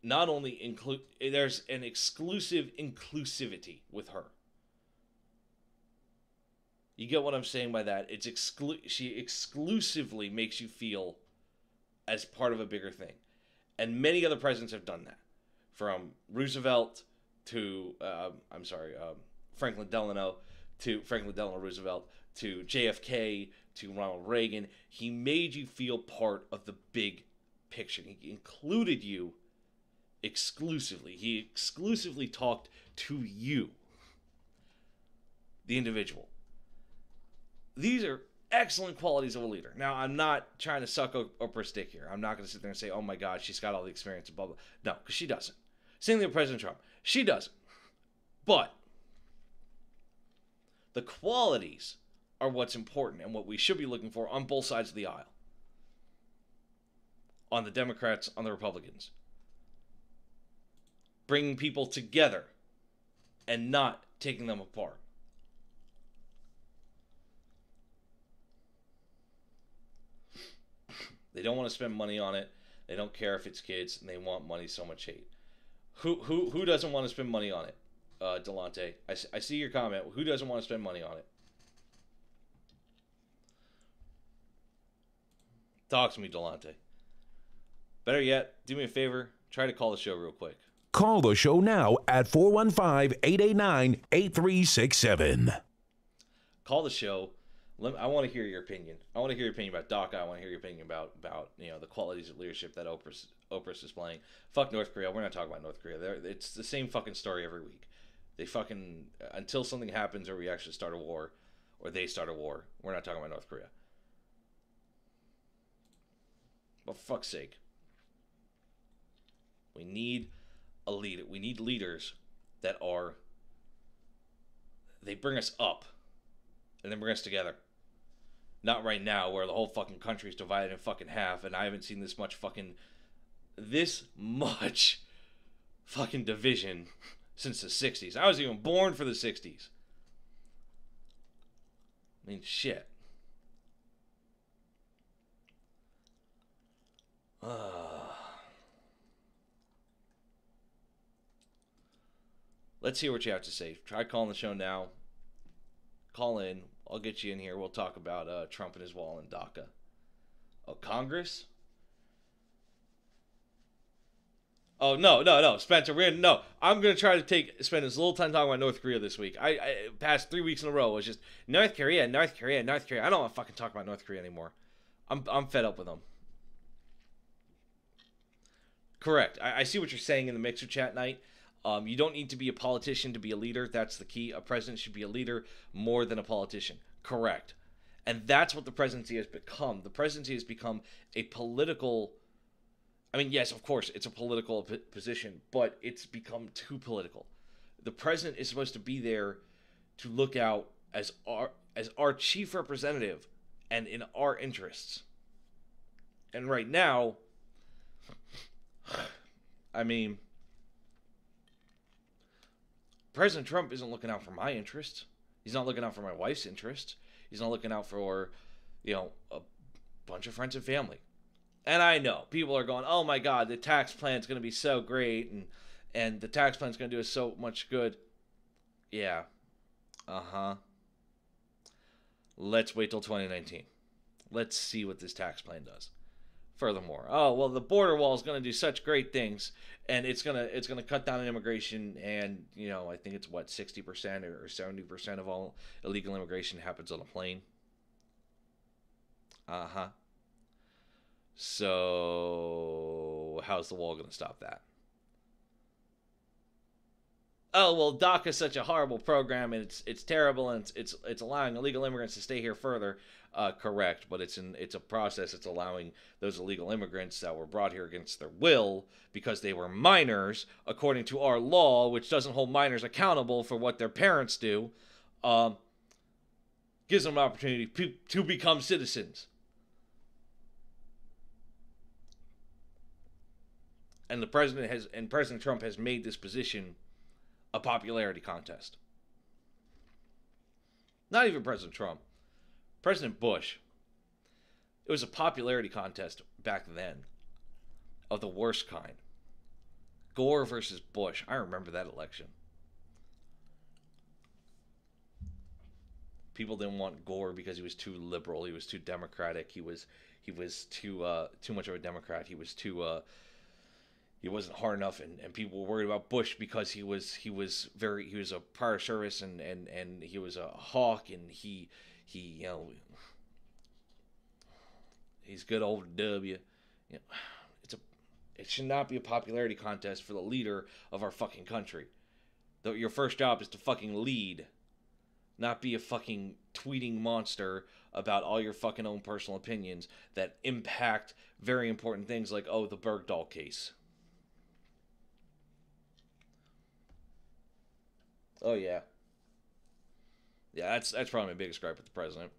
not only there's an exclusive inclusivity with her. You get what I'm saying by that? It's she exclusively makes you feel as part of a bigger thing. And many other presidents have done that. From Roosevelt to, Franklin Delano Roosevelt to JFK to Ronald Reagan. He made you feel part of the big picture. He included you exclusively. He exclusively talked to you, the individual. These are excellent qualities of a leader. Now, I'm not trying to suck Oprah's dick here. I'm not going to sit there and say, oh my God, she's got all the experience and blah, blah. No, because she doesn't. Same thing with President Trump. She doesn't. But the qualities are what's important and what we should be looking for on both sides of the aisle. On the Democrats, on the Republicans. Bringing people together and not taking them apart. They don't want to spend money on it. They don't care if it's kids, and they want money so much hate. Who doesn't want to spend money on it, Delonte? I see your comment. Who doesn't want to spend money on it? Talk to me, Delonte. Better yet, do me a favor. Try to call the show real quick. Call the show now at 415-889-8367. Call the show. I want to hear your opinion. I want to hear your opinion about DACA. I want to hear your opinion about the qualities of leadership that Oprah's displaying. Fuck North Korea. We're not talking about North Korea. It's the same fucking story every week. They fucking, until something happens or we actually start a war, or they start a war, we're not talking about North Korea. But for fuck's sake. We need a We need leaders that are, they bring us up and then bring us together. Not right now where the whole fucking country is divided in fucking half, and I haven't seen this much fucking division since the 60s. I was even born for the 60s. I mean, shit. Let's hear what you have to say. Try calling the show now. Call in. I'll get you in here. We'll talk about Trump and his wall in DACA. Oh, Congress? Oh, no, Spencer. I'm going to try to spend as little time talking about North Korea this week. I past 3 weeks in a row was just North Korea. I don't want to fucking talk about North Korea anymore. I'm fed up with them. Correct. I see what you're saying in the Mixer chat night. You don't need to be a politician to be a leader. That's the key. A president should be a leader more than a politician. Correct. And that's what the presidency has become. The presidency has become a political... I mean, yes, of course, it's a political position, but it's become too political. The president is supposed to be there to look out as our chief representative and in our interests. And right now, I mean, President Trump isn't looking out for my interests. He's not looking out for my wife's interests. He's not looking out for, a bunch of friends and family. And I know people are going, oh my God, the tax plan is going to be so great, and the tax plan is going to do us so much good. Yeah. Let's wait till 2019. Let's see what this tax plan does. Furthermore, the border wall is going to do such great things, and it's gonna cut down on immigration, and I think it's 60% or 70% of all illegal immigration happens on a plane. So how's the wall going to stop that? Oh, well, DACA is such a horrible program, and it's terrible, and it's allowing illegal immigrants to stay here further. Correct, but it's a process. It's allowing those illegal immigrants that were brought here against their will because they were minors, according to our law, which doesn't hold minors accountable for what their parents do, gives them an opportunity to become citizens. And President Trump has made this position a popularity contest. Not even President Trump. President Bush. It was a popularity contest back then of the worst kind. Gore versus Bush. I remember that election. People didn't want Gore because he was too liberal. He was too democratic. He was too much of a Democrat. He was he wasn't hard enough, and people were worried about Bush because he was a prior service and he was a hawk, and he's good old W. It should not be a popularity contest for the leader of our fucking country. Your first job is to fucking lead, not be a fucking tweeting monster about all your fucking own personal opinions that impact very important things like, the Bergdahl case. Oh, yeah. Yeah, that's probably my biggest gripe with the president.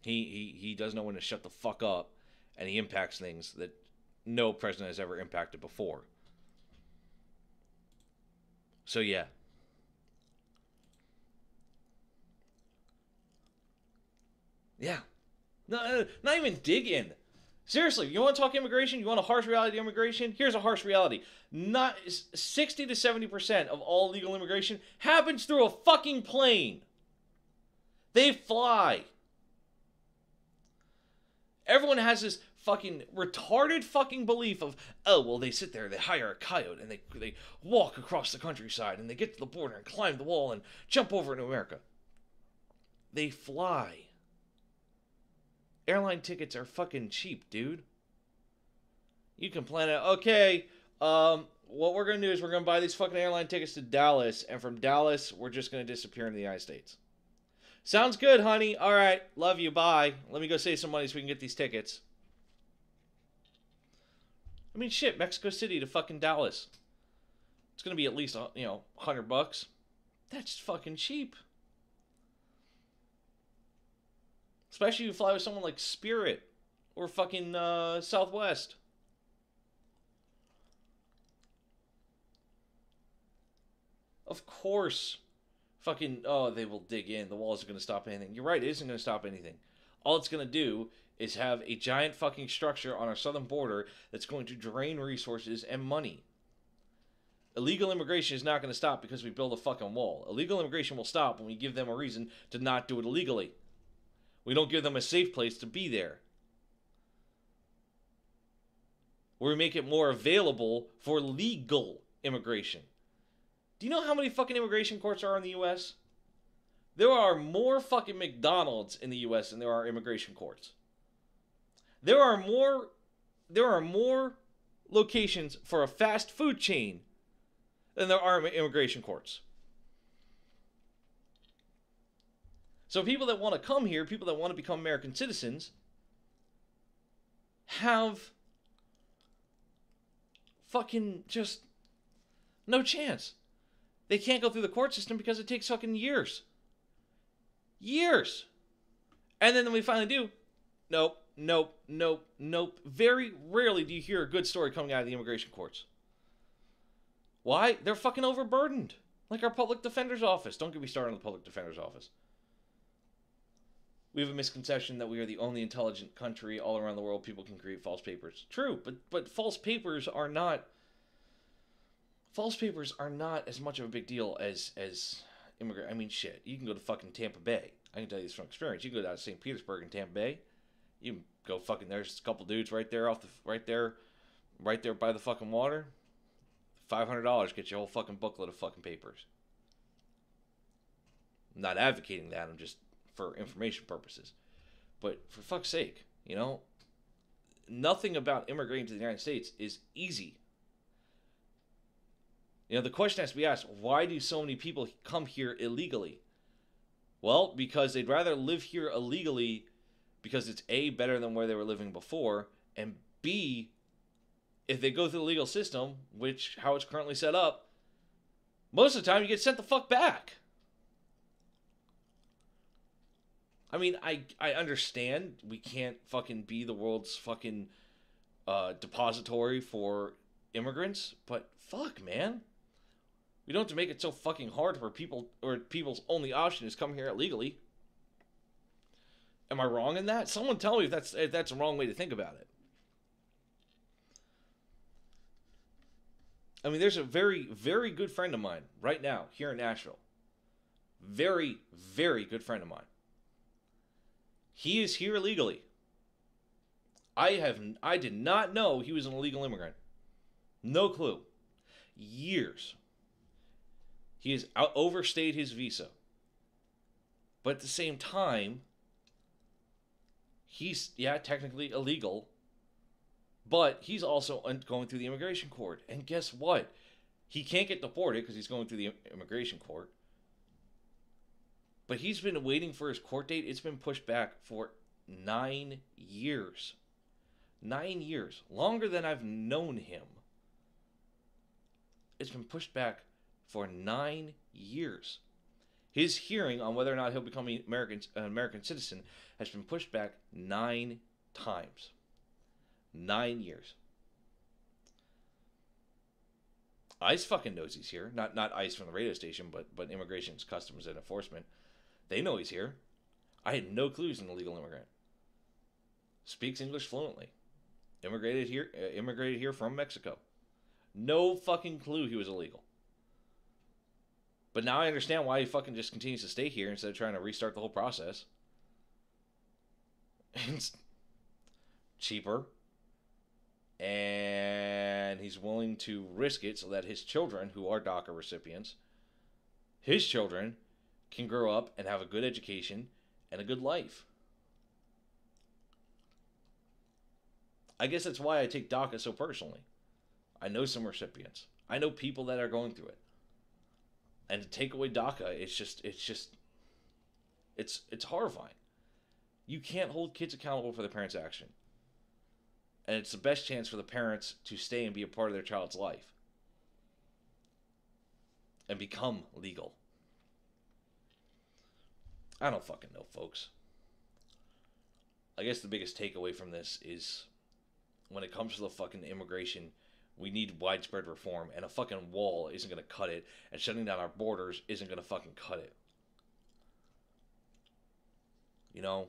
He doesn't know when to shut the fuck up, and he impacts things that no president has ever impacted before. So, yeah. Yeah. No, not even dig in. Seriously, you want to talk immigration? You want a harsh reality of immigration? Here's a harsh reality. Not 60 to 70% of all legal immigration happens through a fucking plane. They fly. Everyone has this fucking retarded fucking belief of, they sit there, they hire a coyote, and they walk across the countryside, and they get to the border and climb the wall and jump over into America. They fly. Airline tickets are fucking cheap, dude. You can plan it. Okay, what we're going to do is we're going to buy these fucking airline tickets to Dallas, and from Dallas, we're just going to disappear in the United States. Sounds good, honey. All right, love you, bye. Let me go save some money so we can get these tickets. I mean, shit, Mexico City to fucking Dallas. it's going to be at least, $100. That's fucking cheap. Especially if you fly with someone like Spirit or fucking Southwest. Of course, fucking, they will dig in. The wall isn't going to stop anything. You're right, it isn't going to stop anything. All it's going to do is have a giant fucking structure on our southern border that's going to drain resources and money. Illegal immigration is not going to stop because we build a fucking wall. Illegal immigration will stop when we give them a reason to not do it illegally. We don't give them a safe place to be there. We make it more available for legal immigration. Do you know how many fucking immigration courts are in the U.S.? There are more fucking McDonald's in the U.S. than there are immigration courts. There are more locations for a fast food chain than there are immigration courts. So people that want to come here, people that want to become American citizens, have fucking just no chance. They can't go through the court system because it takes fucking years. Years. And then we finally do. Nope. Very rarely do you hear a good story coming out of the immigration courts. Why? They're fucking overburdened. Like our public defender's office. Don't get me started on the public defender's office. We have a misconception that we are the only intelligent country all around the world. People can create false papers. True, but false papers are not... False papers are not as much of a big deal as immigrant. I mean, shit. You can go to fucking Tampa Bay. I can tell you this from experience. You can go down to St. Petersburg and Tampa Bay. You can go fucking. There's a couple dudes right there right there by the fucking water. $500 gets you a whole fucking booklet of fucking papers. I'm not advocating that. I'm just for information purposes. But for fuck's sake, nothing about immigrating to the United States is easy. The question has to be asked, why do so many people come here illegally? Well, because they'd rather live here illegally because it's A, better than where they were living before, and B, if they go through the legal system, which, how it's currently set up, most of the time you get sent the fuck back. I mean, I understand we can't fucking be the world's fucking depository for immigrants, but fuck, man. We don't have to make it so fucking hard for people, or people's only option is come here illegally. Am I wrong in that? Someone tell me if that's a wrong way to think about it. I mean, there's a very, very good friend of mine right now here in Nashville. Very, very good friend of mine. He is here illegally. I did not know he was an illegal immigrant. No clue. Years. He has overstayed his visa. But at the same time, he's, technically illegal, but he's also going through the immigration court. And guess what? He can't get deported because he's going through the immigration court. But he's been waiting for his court date. It's been pushed back for 9 years. 9 years. Longer than I've known him. It's been pushed back for 9 years. His hearing on whether or not he'll become an American citizen has been pushed back 9 times. 9 years. ICE fucking knows he's here. Not ICE from the radio station, but Immigration, Customs, and Enforcement. They know he's here. I had no clue he's an illegal immigrant. Speaks English fluently. Immigrated here from Mexico. No fucking clue he was illegal. But now I understand why he fucking just continues to stay here instead of trying to restart the whole process. It's cheaper. And he's willing to risk it so that his children, who are DACA recipients, his children can grow up and have a good education and a good life. I guess that's why I take DACA so personally. I know some recipients. I know people that are going through it. And to take away DACA, it's horrifying. You can't hold kids accountable for their parents' action. And it's the best chance for the parents to stay and be a part of their child's life. and become legal. I don't fucking know, folks. I guess the biggest takeaway from this is when it comes to the fucking immigration, we need widespread reform, and a fucking wall isn't going to cut it, and shutting down our borders isn't going to fucking cut it. You know,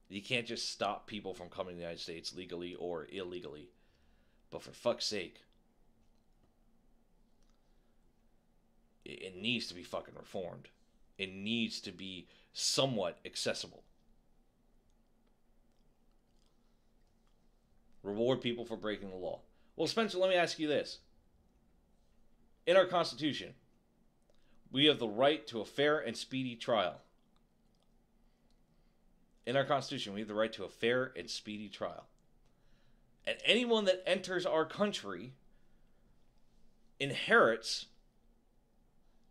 you can't just stop people from coming to the United States legally or illegally. But for fuck's sake, it needs to be fucking reformed. It needs to be somewhat accessible. Reward people for breaking the law. Well, Spencer, let me ask you this. In our Constitution, we have the right to a fair and speedy trial. In our Constitution, we have the right to a fair and speedy trial. And anyone that enters our country inherits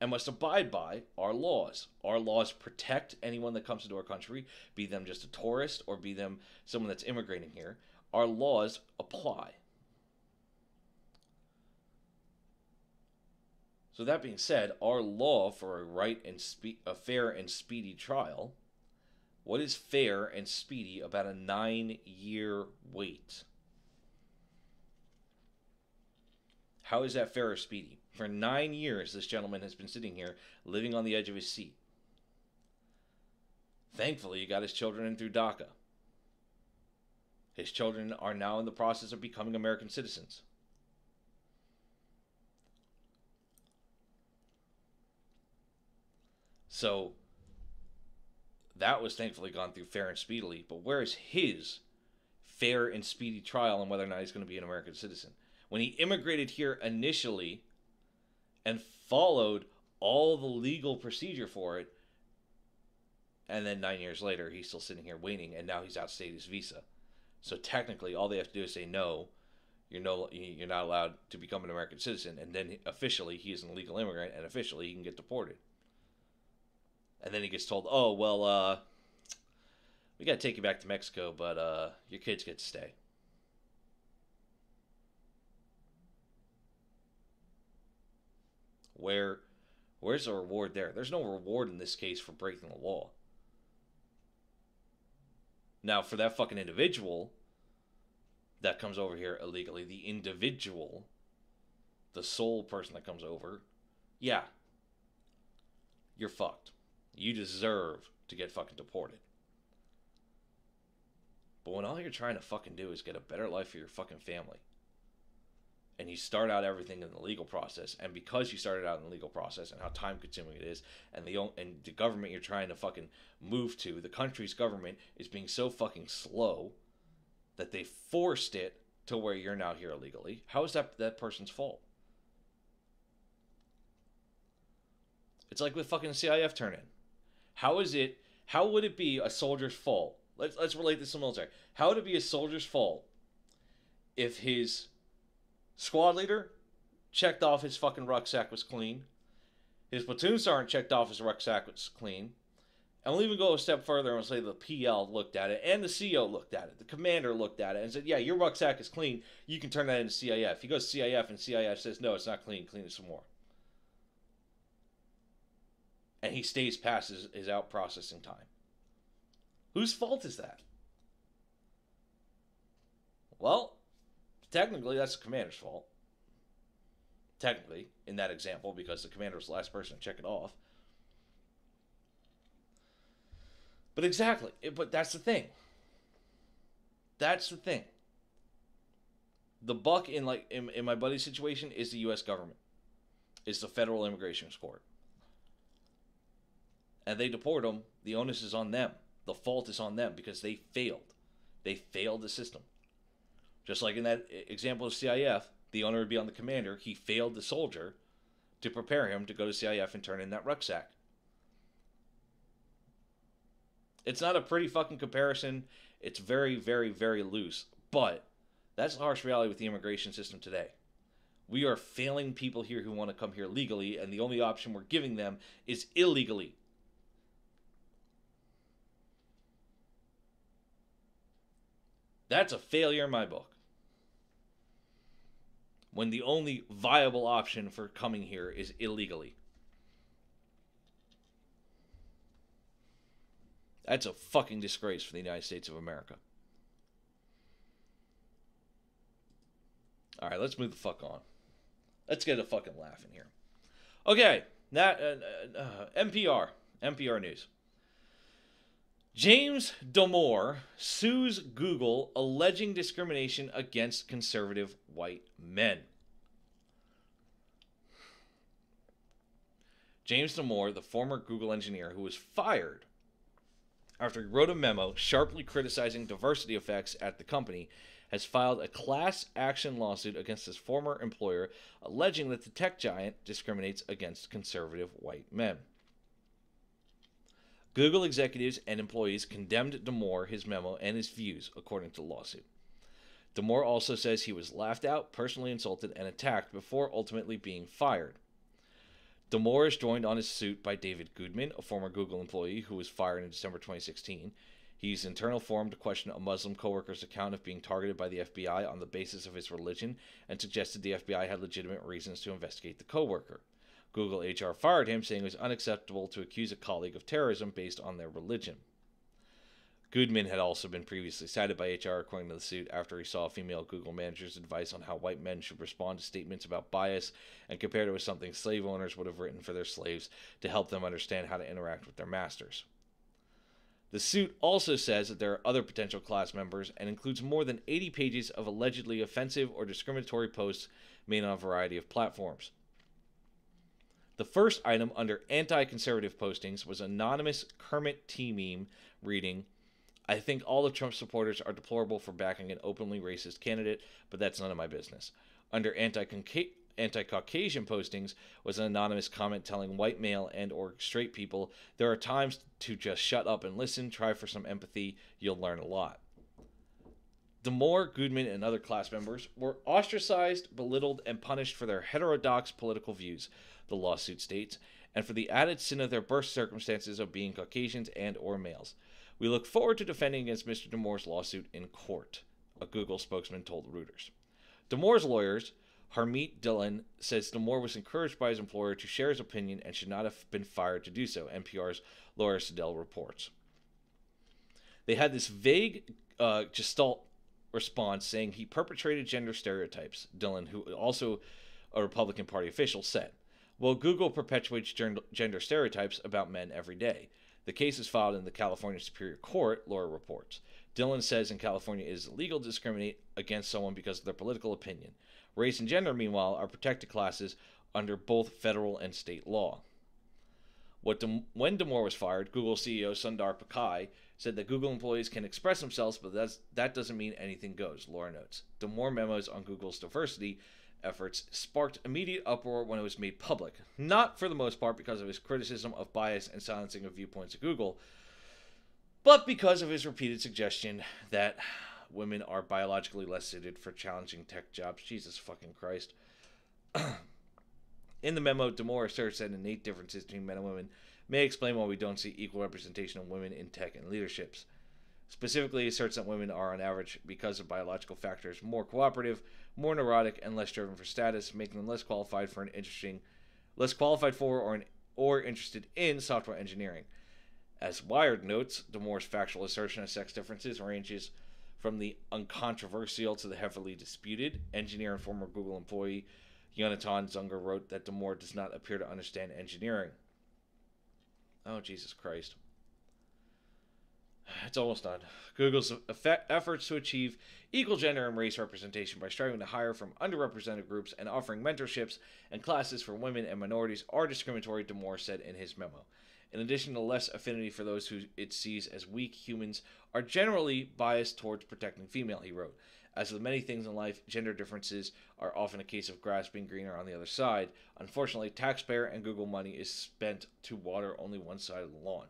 and must abide by our laws. Our laws protect anyone that comes into our country, be them just a tourist or be them someone that's immigrating here. Our laws apply. So that being said, our law for a fair and speedy trial, what is fair and speedy about a 9-year wait? How is that fair or speedy? For 9 years, this gentleman has been sitting here, living on the edge of his seat. Thankfully, he got his children in through DACA. His children are now in the process of becoming American citizens. So, that was thankfully gone through fair and speedily. But where is his fair and speedy trial on whether or not he's going to be an American citizen? When he immigrated here initially and followed all the legal procedure for it, and then 9 years later, he's still sitting here waiting, and now he's outstayed his visa. So technically, all they have to do is say, no, you're not allowed to become an American citizen, and then officially he is an illegal immigrant, and officially he can get deported. And then he gets told, oh, well, we got to take you back to Mexico, but your kids get to stay. Where's the reward there? There's no reward in this case for breaking the law. Now, for that fucking individual that comes over here illegally, the individual, the sole person that comes over, yeah, you're fucked. You deserve to get fucking deported. But when all you're trying to fucking do is get a better life for your fucking family, and you start out everything in the legal process, and because you started out in the legal process and how time consuming it is, and the government you're trying to fucking move to, the country's government is being so fucking slow that they forced it to where you're now here illegally, how is that person's fault? It's like with fucking CIF turn-in. How would it be a soldier's fault? Let's relate this to the military. How would it be a soldier's fault if his squad leader checked off his fucking rucksack was clean, his platoon sergeant checked off his rucksack was clean, and we'll even go a step further and say the PL looked at it, and the CO looked at it, the commander looked at it, and said, yeah, your rucksack is clean, you can turn that into CIF. He goes to CIF, and CIF says, no, it's not clean, clean it some more. And he stays past his out processing time. Whose fault is that? Well, technically, that's the commander's fault. Technically, in that example, because the commander was the last person to check it off. But exactly, but that's the thing. That's the thing. The buck in my buddy's situation is the U.S. government. It's the Federal Immigration Court. And they deport them. The onus is on them. The fault is on them because they failed. They failed the system. Just like in that example of CIF, the owner would be on the commander. He failed the soldier to prepare him to go to CIF and turn in that rucksack. It's not a pretty fucking comparison. It's very, very, very loose. But that's the harsh reality with the immigration system today. We are failing people here who want to come here legally, and the only option we're giving them is illegally. That's a failure in my book. When the only viable option for coming here is illegally. That's a fucking disgrace for the United States of America. All right, let's move the fuck on. Let's get a fucking laugh in here. Okay, NPR News. James Damore sues Google alleging discrimination against conservative white men. James Damore, the former Google engineer who was fired after he wrote a memo sharply criticizing diversity effects at the company, has filed a class action lawsuit against his former employer, alleging that the tech giant discriminates against conservative white men. Google executives and employees condemned Damore, his memo, and his views, according to the lawsuit. Damore also says he was laughed out, personally insulted, and attacked before ultimately being fired. Damore is joined on his suit by David Goodman, a former Google employee who was fired in December 2016. He used internal forum to question a Muslim coworker's account of being targeted by the FBI on the basis of his religion and suggested the FBI had legitimate reasons to investigate the coworker. Google HR fired him, saying it was unacceptable to accuse a colleague of terrorism based on their religion. Goodman had also been previously cited by HR, according to the suit, after he saw a female Google manager's advice on how white men should respond to statements about bias and compared it with something slave owners would have written for their slaves to help them understand how to interact with their masters. The suit also says that there are other potential class members and includes more than 80 pages of allegedly offensive or discriminatory posts made on a variety of platforms. The first item under anti-conservative postings was anonymous Kermit T. meme reading, "I think all of Trump's supporters are deplorable for backing an openly racist candidate, but that's none of my business." Under anti-Caucasian postings was an anonymous comment telling white male and or straight people, "There are times to just shut up and listen, try for some empathy, you'll learn a lot." Damore, Goodman, and other class members were ostracized, belittled, and punished for their heterodox political views, the lawsuit states, and for the added sin of their birth circumstances of being Caucasians and or males. "We look forward to defending against Mr. Damore's lawsuit in court," a Google spokesman told Reuters. Damore's lawyers, Harmeet Dillon, says Damore was encouraged by his employer to share his opinion and should not have been fired to do so, NPR's Laura Siddell reports. They had this vague gestalt response saying he perpetrated gender stereotypes, Dillon, who also a Republican Party official, said. Well, Google perpetuates gender stereotypes about men every day. The case is filed in the California Superior Court, Laura reports. Dillon says in California it is illegal to discriminate against someone because of their political opinion. Race and gender, meanwhile, are protected classes under both federal and state law. When Damore was fired, Google CEO Sundar Pichai said that Google employees can express themselves, but that doesn't mean anything goes, Laura notes. Damore memos on Google's diversity efforts sparked immediate uproar when it was made public, not for the most part because of his criticism of bias and silencing of viewpoints at Google, but because of his repeated suggestion that women are biologically less suited for challenging tech jobs. Jesus fucking Christ. In the memo, Damore asserts that innate differences between men and women may explain why we don't see equal representation of women in tech and leaderships. Specifically, asserts that women are, on average, because of biological factors, more cooperative, more neurotic, and less driven for status, making them less qualified for or interested in software engineering. As Wired notes, Damore's factual assertion of sex differences ranges from the uncontroversial to the heavily disputed. Engineer and former Google employee Yonatan Zunger wrote that Damore does not appear to understand engineering. Oh, Jesus Christ. It's almost done. Google's efforts to achieve equal gender and race representation by striving to hire from underrepresented groups and offering mentorships and classes for women and minorities are discriminatory, Damore said in his memo. In addition to less affinity for those who it sees as weak, humans are generally biased towards protecting female, he wrote. As with many things in life, gender differences are often a case of grass being greener on the other side. Unfortunately, taxpayer and Google money is spent to water only one side of the lawn.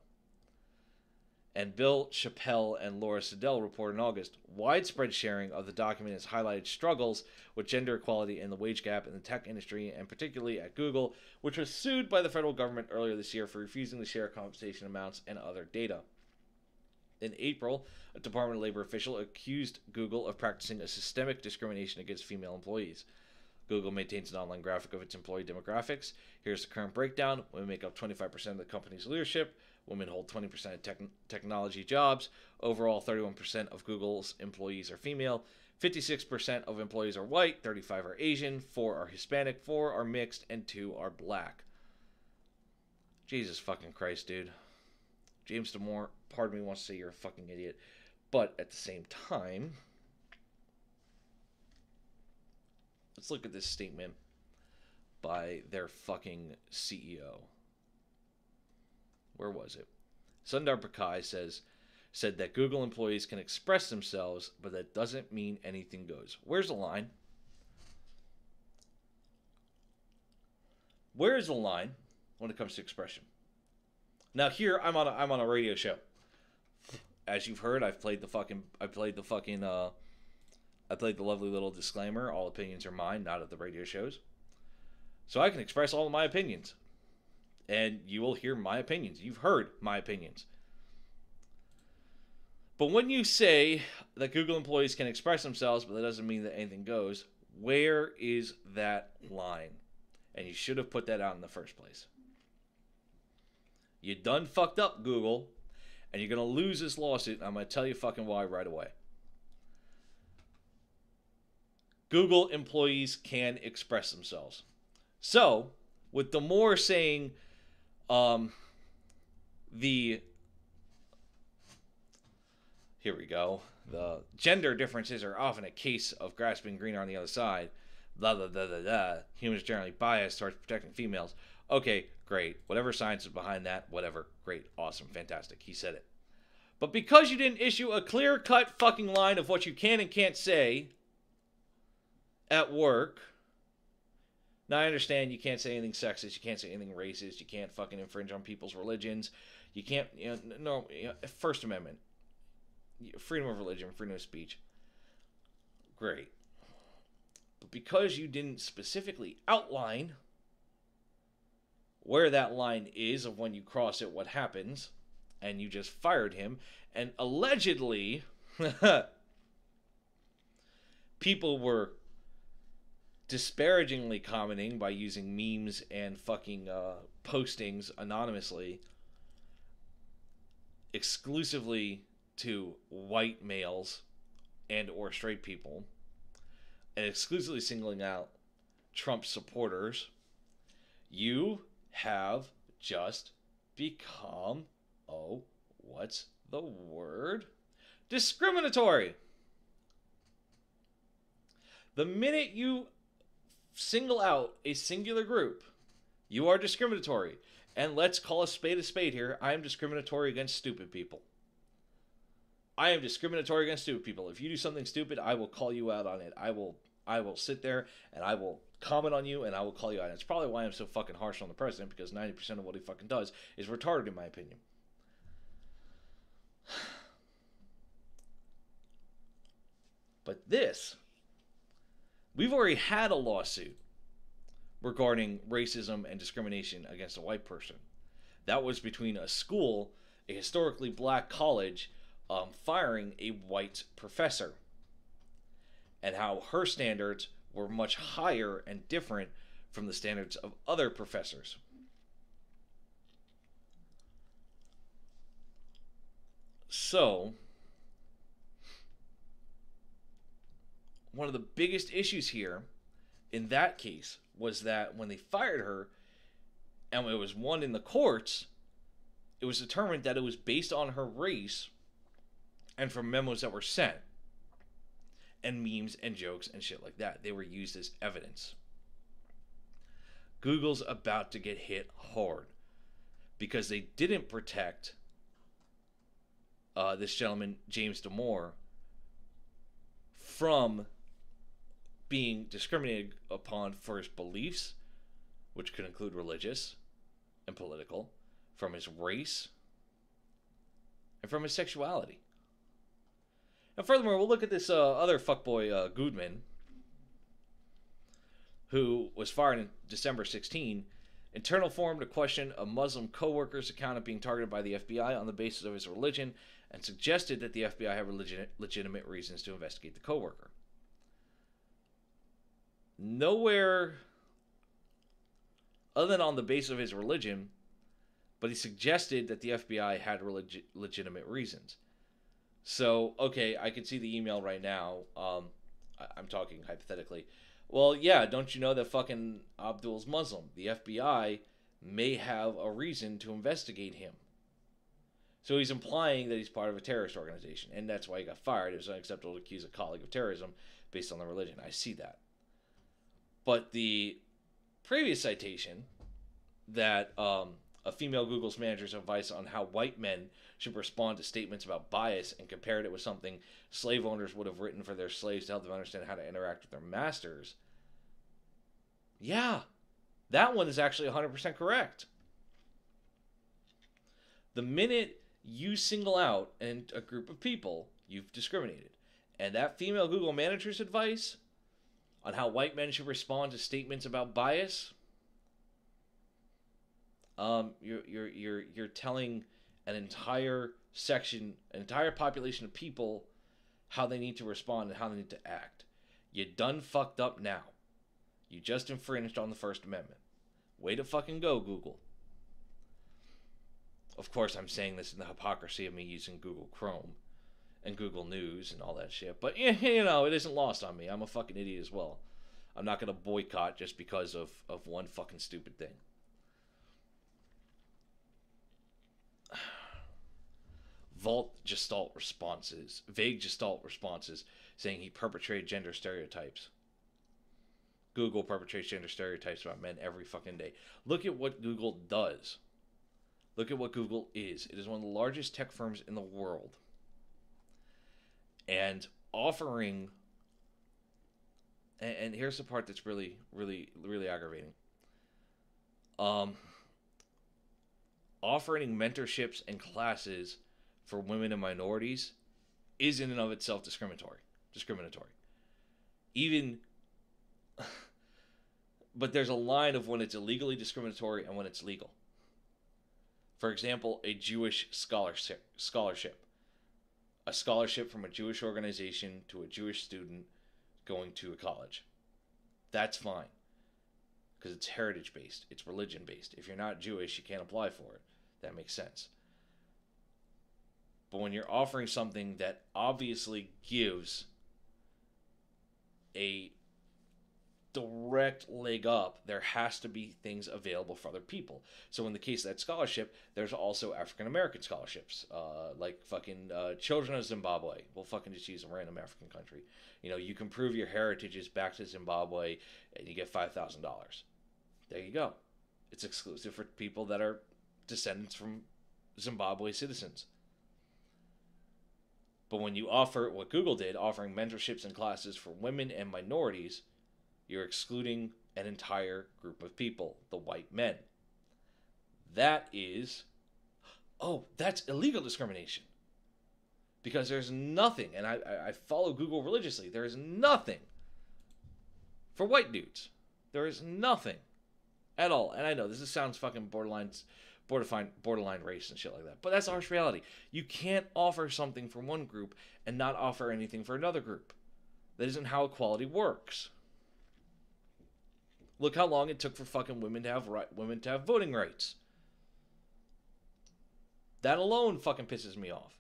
And Bill Chappell and Laura Siddell reported in August, widespread sharing of the document has highlighted struggles with gender equality and the wage gap in the tech industry, and particularly at Google, which was sued by the federal government earlier this year for refusing to share compensation amounts and other data. In April, a Department of Labor official accused Google of practicing a systemic discrimination against female employees. Google maintains an online graphic of its employee demographics. Here's the current breakdown. Women make up 25% of the company's leadership, Women hold 20% of technology jobs. Overall, 31% of Google's employees are female. 56% of employees are white. 35 are Asian. 4 are Hispanic. 4 are mixed. And 2 are black. Jesus fucking Christ, dude. James Damore, part of me wants to say you're a fucking idiot. But at the same time, let's look at this statement by their fucking CEO. Where was it? Sundar Pichai said that Google employees can express themselves, but that doesn't mean anything goes. Where's the line? Where is the line when it comes to expression? Now here I'm on a radio show. As you've heard, I played the lovely little disclaimer. All opinions are mine, not of the radio shows. So I can express all of my opinions. And you will hear my opinions. You've heard my opinions. But when you say that Google employees can express themselves, but that doesn't mean that anything goes, where is that line? And you should have put that out in the first place. You done fucked up, Google, and you're going to lose this lawsuit, and I'm going to tell you fucking why right away. Google employees can express themselves. So, with Damore saying here we go, the gender differences are often a case of grasping greener on the other side, blah, blah, blah, blah, blah. Humans generally biased towards protecting females. Okay, great. Whatever science is behind that, whatever. Great, awesome, fantastic. He said it. But because you didn't issue a clear-cut fucking line of what you can and can't say at work. Now, I understand you can't say anything sexist, you can't say anything racist, you can't fucking infringe on people's religions, you can't, First Amendment, freedom of religion, freedom of speech, great. But because you didn't specifically outline where that line is of when you cross it, what happens, and you just fired him, and allegedly, people were disparagingly commenting by using memes and fucking postings anonymously exclusively to white males and or straight people, and exclusively singling out Trump supporters, you have just become, what's the word? Discriminatory. The minute you single out a singular group, you are discriminatory. And let's call a spade here. I am discriminatory against stupid people. I am discriminatory against stupid people. If you do something stupid, I will call you out on it. I will sit there and I will comment on you and I will call you out. And it's probably why I'm so fucking harsh on the president, because 90% of what he fucking does is retarded in my opinion. But this, we've already had a lawsuit regarding racism and discrimination against a white person. That was between a school, a historically black college, firing a white professor, and how her standards were much higher and different from the standards of other professors. So, one of the biggest issues here in that case was that when they fired her, and it was won in the courts, it was determined that it was based on her race and from memos that were sent, and memes and jokes and shit like that. They were used as evidence. Google's about to get hit hard because they didn't protect this gentleman, James Damore, from being discriminated upon for his beliefs, which could include religious and political, from his race, and from his sexuality. And furthermore, we'll look at this other fuckboy, Goodman, who was fired in December 16. Internal forum to question a Muslim co-worker's account of being targeted by the FBI on the basis of his religion, and suggested that the FBI have legitimate reasons to investigate the co-worker. Nowhere other than on the basis of his religion But he suggested that the FBI had legitimate reasons. So, okay, I can see the email right now. I'm talking hypothetically. Well, yeah, don't you know that fucking Abdul's Muslim? The FBI may have a reason to investigate him. So he's implying that he's part of a terrorist organization, and that's why he got fired. It was unacceptable to accuse a colleague of terrorism based on their religion. I see that. But the previous citation that a female Google's manager's advice on how white men should respond to statements about bias and compared it with something slave owners would have written for their slaves to help them understand how to interact with their masters. Yeah, that one is actually 100% correct. The minute you single out a group of people, you've discriminated. And that female Google manager's advice on how white men should respond to statements about bias, you're telling an entire section, an entire population of people how they need to respond and how they need to act. You done fucked up now. You just infringed on the First Amendment. Way to fucking go, Google. Of course, I'm saying this in the hypocrisy of me using Google Chrome and Google News and all that shit. But, you know, it isn't lost on me. I'm a fucking idiot as well. I'm not going to boycott just because of one fucking stupid thing. Vague Gestalt responses saying he perpetrated gender stereotypes. Google perpetrates gender stereotypes about men every fucking day. Look at what Google does. Look at what Google is. It is one of the largest tech firms in the world. And offering... And here's the part that's really, really, really aggravating. Offering mentorships and classes for women and minorities is in and of itself discriminatory. Even... But there's a line of when it's illegally discriminatory and when it's legal. For example, a Jewish scholarship. A scholarship from a Jewish organization to a Jewish student going to a college. That's fine. Because it's heritage-based. It's religion-based. If you're not Jewish, you can't apply for it. That makes sense. But when you're offering something that obviously gives a direct leg up, there has to be things available for other people. So in the case of that scholarship, there's also African American scholarships, like fucking Children of Zimbabwe. We'll fucking just use a random African country. You know, you can prove your heritages back to Zimbabwe, and you get $5,000. There you go. It's exclusive for people that are descendants from Zimbabwe citizens. But when you offer what Google did, offering mentorships and classes for women and minorities, you're excluding an entire group of people, the white men. That is, that's illegal discrimination. Because there's nothing, and I follow Google religiously, there is nothing for white dudes. There is nothing at all. And I know this sounds fucking borderline race and shit like that, but that's the harsh reality. You can't offer something for one group and not offer anything for another group. That isn't how equality works. Look how long it took for fucking women to have voting rights. That alone fucking pisses me off.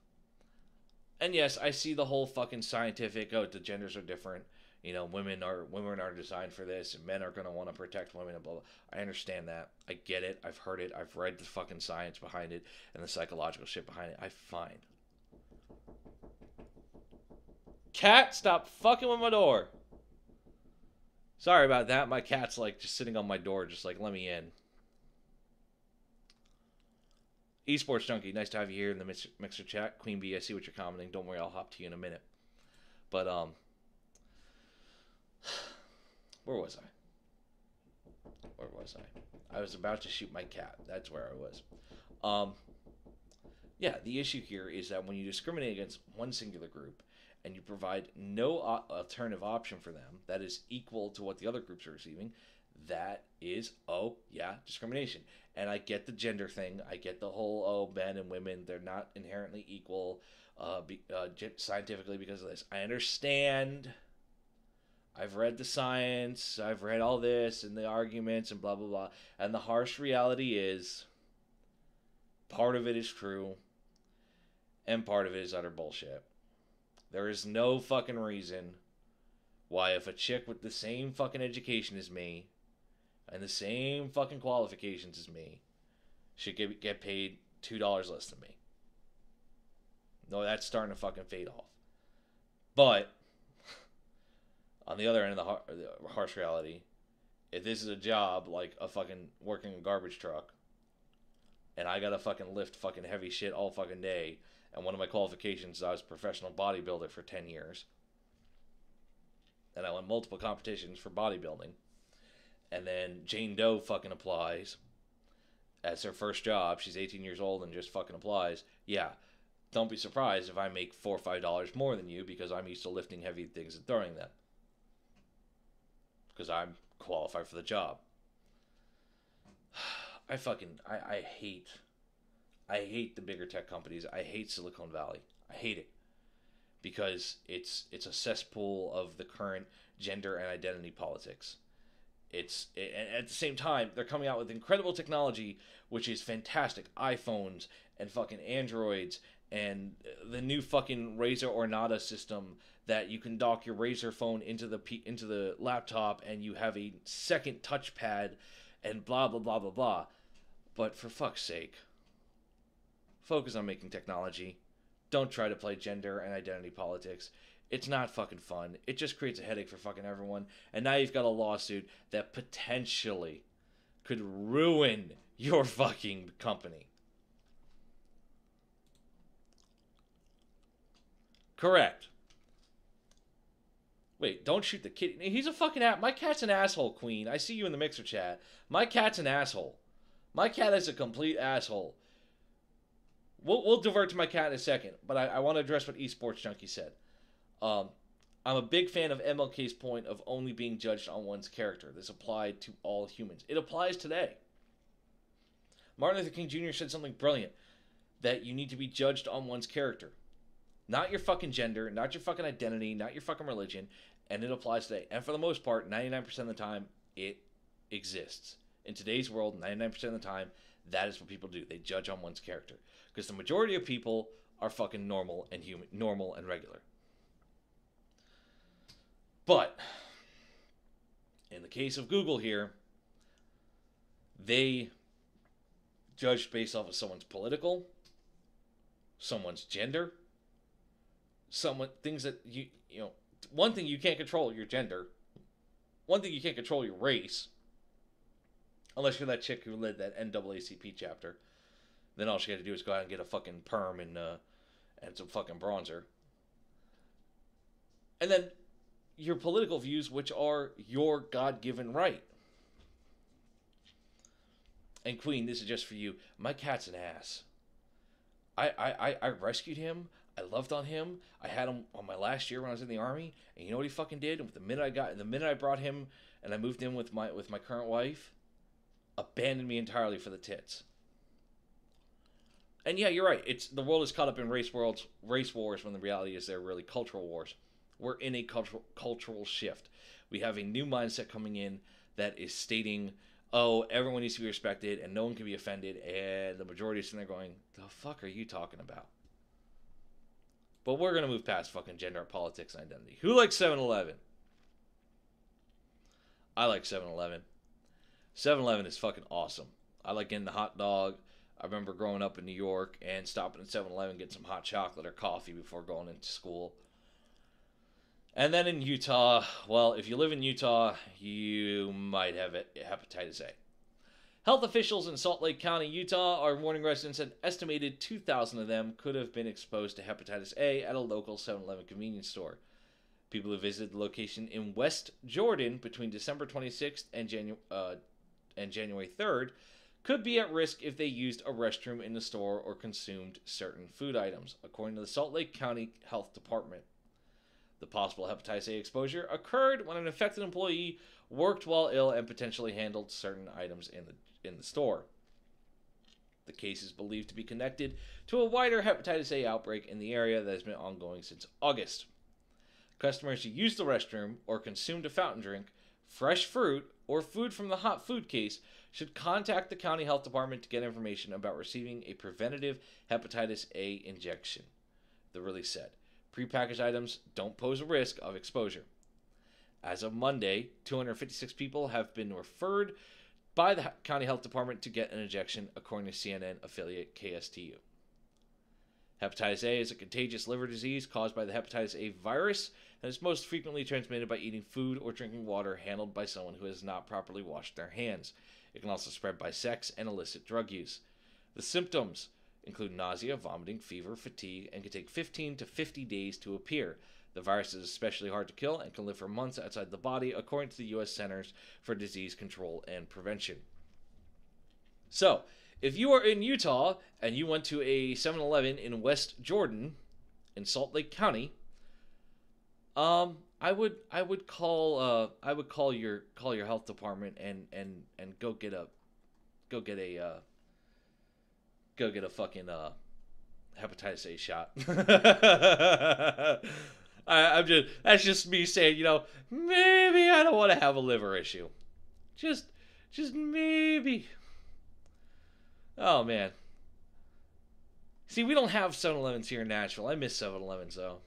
And yes, I see the whole fucking scientific, the genders are different. You know, women are designed for this, and men are going to want to protect women and blah, blah. I understand that. I get it. I've heard it. I've read the fucking science behind it and the psychological shit behind it. Fine. Cat, stop fucking with my door. Sorry about that. My cat's like just sitting on my door, just like, let me in. Esports Junkie, nice to have you here in the Mixer chat. Queen Bee, I see what you're commenting. Don't worry, I'll hop to you in a minute. But, where was I? I was about to shoot my cat. That's where I was. Yeah, the issue here is that when you discriminate against one singular group and you provide no alternative option for them that is equal to what the other groups are receiving, that is, discrimination. And I get the gender thing. I get the whole, men and women, they're not inherently equal scientifically because of this. I understand. I've read the science. I've read all this and the arguments and blah, blah, blah. And the harsh reality is part of it is true, and part of it is utter bullshit. There is no fucking reason why if a chick with the same fucking education as me and the same fucking qualifications as me should get paid $2 less than me. No, that's starting to fucking fade off. But on the other end of the harsh reality, if this is a job like a fucking working a garbage truck, and I gotta fucking lift fucking heavy shit all fucking day, and one of my qualifications is I was a professional bodybuilder for 10 years, and I won multiple competitions for bodybuilding, and then Jane Doe fucking applies as her first job. She's 18 years old and just fucking applies. Yeah, don't be surprised if I make $4 or $5 more than you because I'm used to lifting heavy things and throwing them. Because I'm qualified for the job. I hate the bigger tech companies. I hate Silicon Valley. I hate it. Because it's a cesspool of the current gender and identity politics. And at the same time, they're coming out with incredible technology, which is fantastic. iPhones and fucking Androids and the new fucking Razer Ornata system that you can dock your Razer phone into the laptop and you have a second touchpad and blah, blah, blah, blah, blah. But for fuck's sake, focus on making technology. Don't try to play gender and identity politics. It's not fucking fun. It just creates a headache for fucking everyone. And now you've got a lawsuit that potentially could ruin your fucking company. Correct. Wait, don't shoot the kitty. He's a fucking ass. My cat's an asshole, Queen. I see you in the mixer chat. My cat's an asshole. My cat is a complete asshole. We'll divert to my cat in a second, but I want to address what Esports Junkie said. I'm a big fan of MLK's point of only being judged on one's character. This applied to all humans. It applies today. Martin Luther King Jr. said something brilliant, that you need to be judged on one's character. Not your fucking gender, not your fucking identity, not your fucking religion, and it applies today. And for the most part, 99% of the time, it exists. In today's world, 99% of the time, that is what people do. They judge on one's character. Because the majority of people are fucking normal and regular. But, in the case of Google here, they judge based off of someone's political, someone's gender, things that you know, one thing you can't control, your gender. One thing you can't control, your race. Unless you're that chick who led that NAACP chapter. Then all she got to do is go out and get a fucking perm and some fucking bronzer. And then your political views, which are your God-given right. And Queen, this is just for you. My cat's an ass. I rescued him. I loved on him. I had him on my last year when I was in the Army. And you know what he fucking did? The minute I brought him and I moved in with my current wife, abandoned me entirely for the tits. And yeah, you're right. The world is caught up in race wars when the reality is they're really cultural wars. We're in a cultural shift. We have a new mindset coming in that is stating, oh, everyone needs to be respected and no one can be offended. And the majority is sitting there going, the fuck are you talking about? But we're going to move past fucking gender, politics, and identity. Who likes 7-Eleven? I like 7-Eleven. 7-Eleven is fucking awesome. I like getting the hot dog. I remember growing up in New York and stopping at 7-Eleven, getting some hot chocolate or coffee before going into school. And then in Utah, well, if you live in Utah, you might have hepatitis A. Health officials in Salt Lake County, Utah, are warning residents that an estimated 2,000 of them could have been exposed to hepatitis A at a local 7-Eleven convenience store. People who visited the location in West Jordan between December 26th and January 3rd could be at risk if they used a restroom in the store or consumed certain food items, according to the Salt Lake County Health Department. The possible hepatitis A exposure occurred when an infected employee worked while ill and potentially handled certain items in the store. The case is believed to be connected to a wider hepatitis A outbreak in the area that has been ongoing since August. Customers who used the restroom or consumed a fountain drink, fresh fruit, or food from the hot food case should contact the county health department to get information about receiving a preventative hepatitis A injection, the release said. Prepackaged items don't pose a risk of exposure. As of Monday, 256 people have been referred by the county health department to get an injection, according to CNN affiliate KSTU. Hepatitis A is a contagious liver disease caused by the hepatitis A virus and is most frequently transmitted by eating food or drinking water handled by someone who has not properly washed their hands. It can also spread by sex and illicit drug use. The symptoms include nausea, vomiting, fever, fatigue, and can take 15 to 50 days to appear. The virus is especially hard to kill and can live for months outside the body, according to the U.S. Centers for Disease Control and Prevention. So, if you are in Utah and you went to a 7-Eleven in West Jordan, in Salt Lake County, I would call your health department and go get a fucking hepatitis A shot. That's just me saying, maybe I don't want to have a liver issue. Just maybe. Oh, man. See, we don't have 7-Elevens here in Nashville. I miss 7-Elevens, though.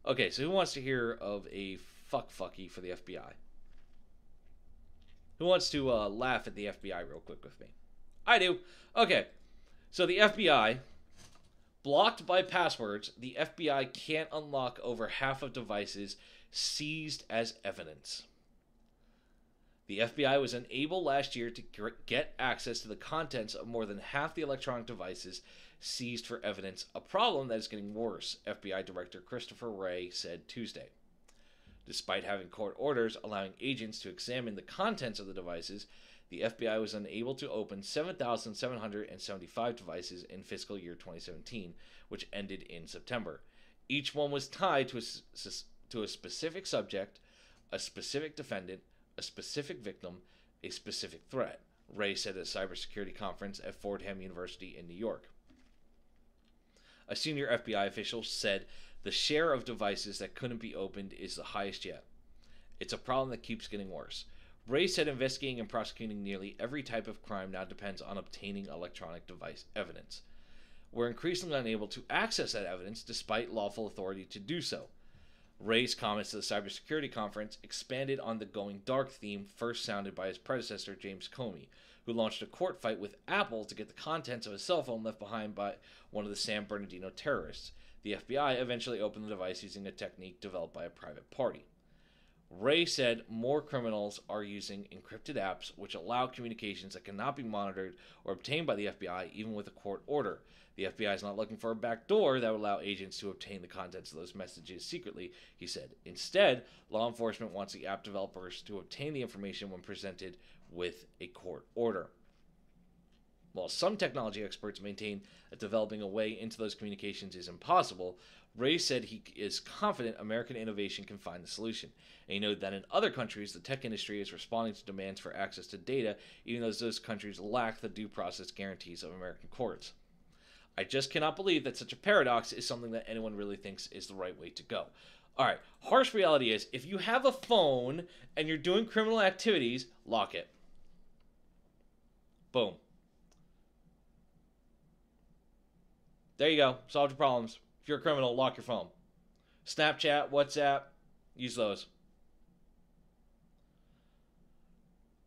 Okay, so who wants to hear of a fucky for the FBI? Who wants to laugh at the FBI real quick with me? I do. Okay, so the FBI... Blocked by passwords, the FBI can't unlock over half of devices seized as evidence. The FBI was unable last year to get access to the contents of more than half the electronic devices seized for evidence, a problem that is getting worse, FBI Director Christopher Wray said Tuesday. Despite having court orders allowing agents to examine the contents of the devices, the FBI was unable to open 7,775 devices in fiscal year 2017, which ended in September. Each one was tied to a specific subject, a specific defendant, a specific victim, a specific threat, Wray said at a cybersecurity conference at Fordham University in New York. A senior FBI official said the share of devices that couldn't be opened is the highest yet. It's a problem that keeps getting worse. Wray said investigating and prosecuting nearly every type of crime now depends on obtaining electronic device evidence. We're increasingly unable to access that evidence despite lawful authority to do so. Wray's comments to the cybersecurity conference expanded on the going dark theme first sounded by his predecessor, James Comey, who launched a court fight with Apple to get the contents of a cell phone left behind by one of the San Bernardino terrorists. The FBI eventually opened the device using a technique developed by a private party. Wray said more criminals are using encrypted apps which allow communications that cannot be monitored or obtained by the FBI even with a court order. The FBI is not looking for a backdoor that would allow agents to obtain the contents of those messages secretly, he said. Instead, law enforcement wants the app developers to obtain the information when presented with a court order. While some technology experts maintain that developing a way into those communications is impossible, Wray said he is confident American innovation can find the solution. And he noted that in other countries, the tech industry is responding to demands for access to data, even though those countries lack the due process guarantees of American courts. I just cannot believe that such a paradox is something that anyone really thinks is the right way to go. All right, harsh reality is, if you have a phone and you're doing criminal activities, lock it. Boom. There you go. Solved your problems. If you're a criminal, lock your phone. Snapchat, WhatsApp, use those.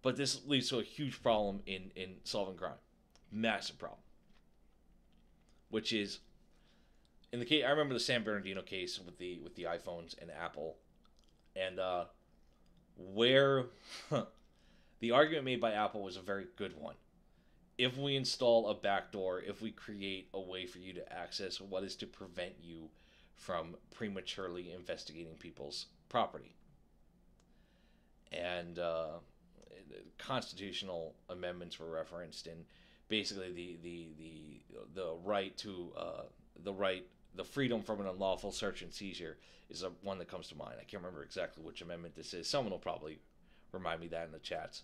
But this leads to a huge problem in solving crime. Massive problem. Which is, in the case, I remember the San Bernardino case with the iPhones and Apple, and where the argument made by Apple was a very good one. If we install a backdoor, if we create a way for you to access what is to prevent you from prematurely investigating people's property. And constitutional amendments were referenced, and basically the right to the freedom from an unlawful search and seizure is one that comes to mind. I can't remember exactly which amendment this is. Someone will probably remind me that in the chats.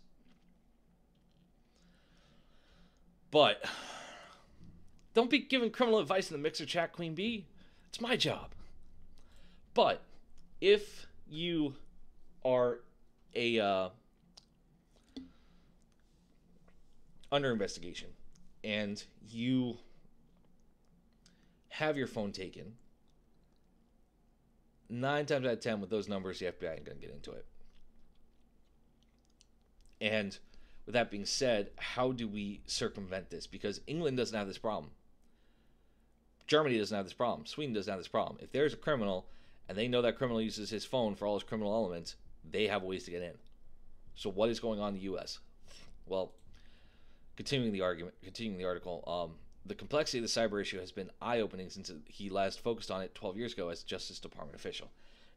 But don't be giving criminal advice in the Mixer chat, Queen Bee. It's my job. But if you are a under investigation and you have your phone taken, 9 times out of 10 with those numbers, the FBI ain't going to get into it. And with that being said, how do we circumvent this? Because England doesn't have this problem. Germany doesn't have this problem. Sweden doesn't have this problem. If there's a criminal and they know that criminal uses his phone for all his criminal elements, they have ways to get in. So what is going on in the U.S.? Well, continuing the article, the complexity of the cyber issue has been eye-opening since he last focused on it 12 years ago as a Justice Department official.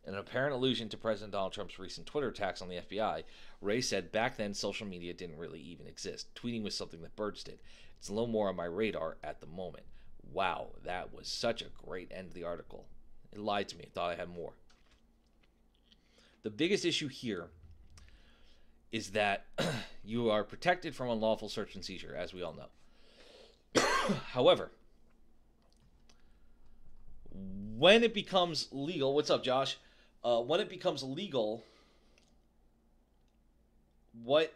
In an apparent allusion to President Donald Trump's recent Twitter attacks on the FBI, Ray said back then social media didn't really even exist. Tweeting was something that birds did. It's a little more on my radar at the moment. Wow, that was such a great end to the article. It lied to me. I thought I had more. The biggest issue here is that you are protected from unlawful search and seizure, as we all know. However, when it becomes legal, what's up, Josh? When it becomes legal, when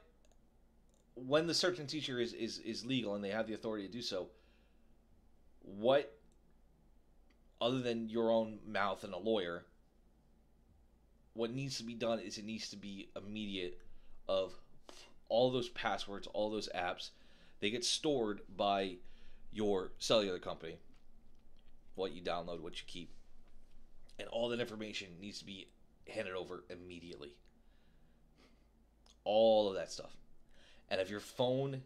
the search and seizure is legal and they have the authority to do so, what, other than your own mouth and a lawyer, what needs to be done is it needs to be immediate of all those passwords, all those apps. They get stored by your cellular company, what you download, what you keep. And all that information needs to be handed over immediately. All of that stuff. And if your phone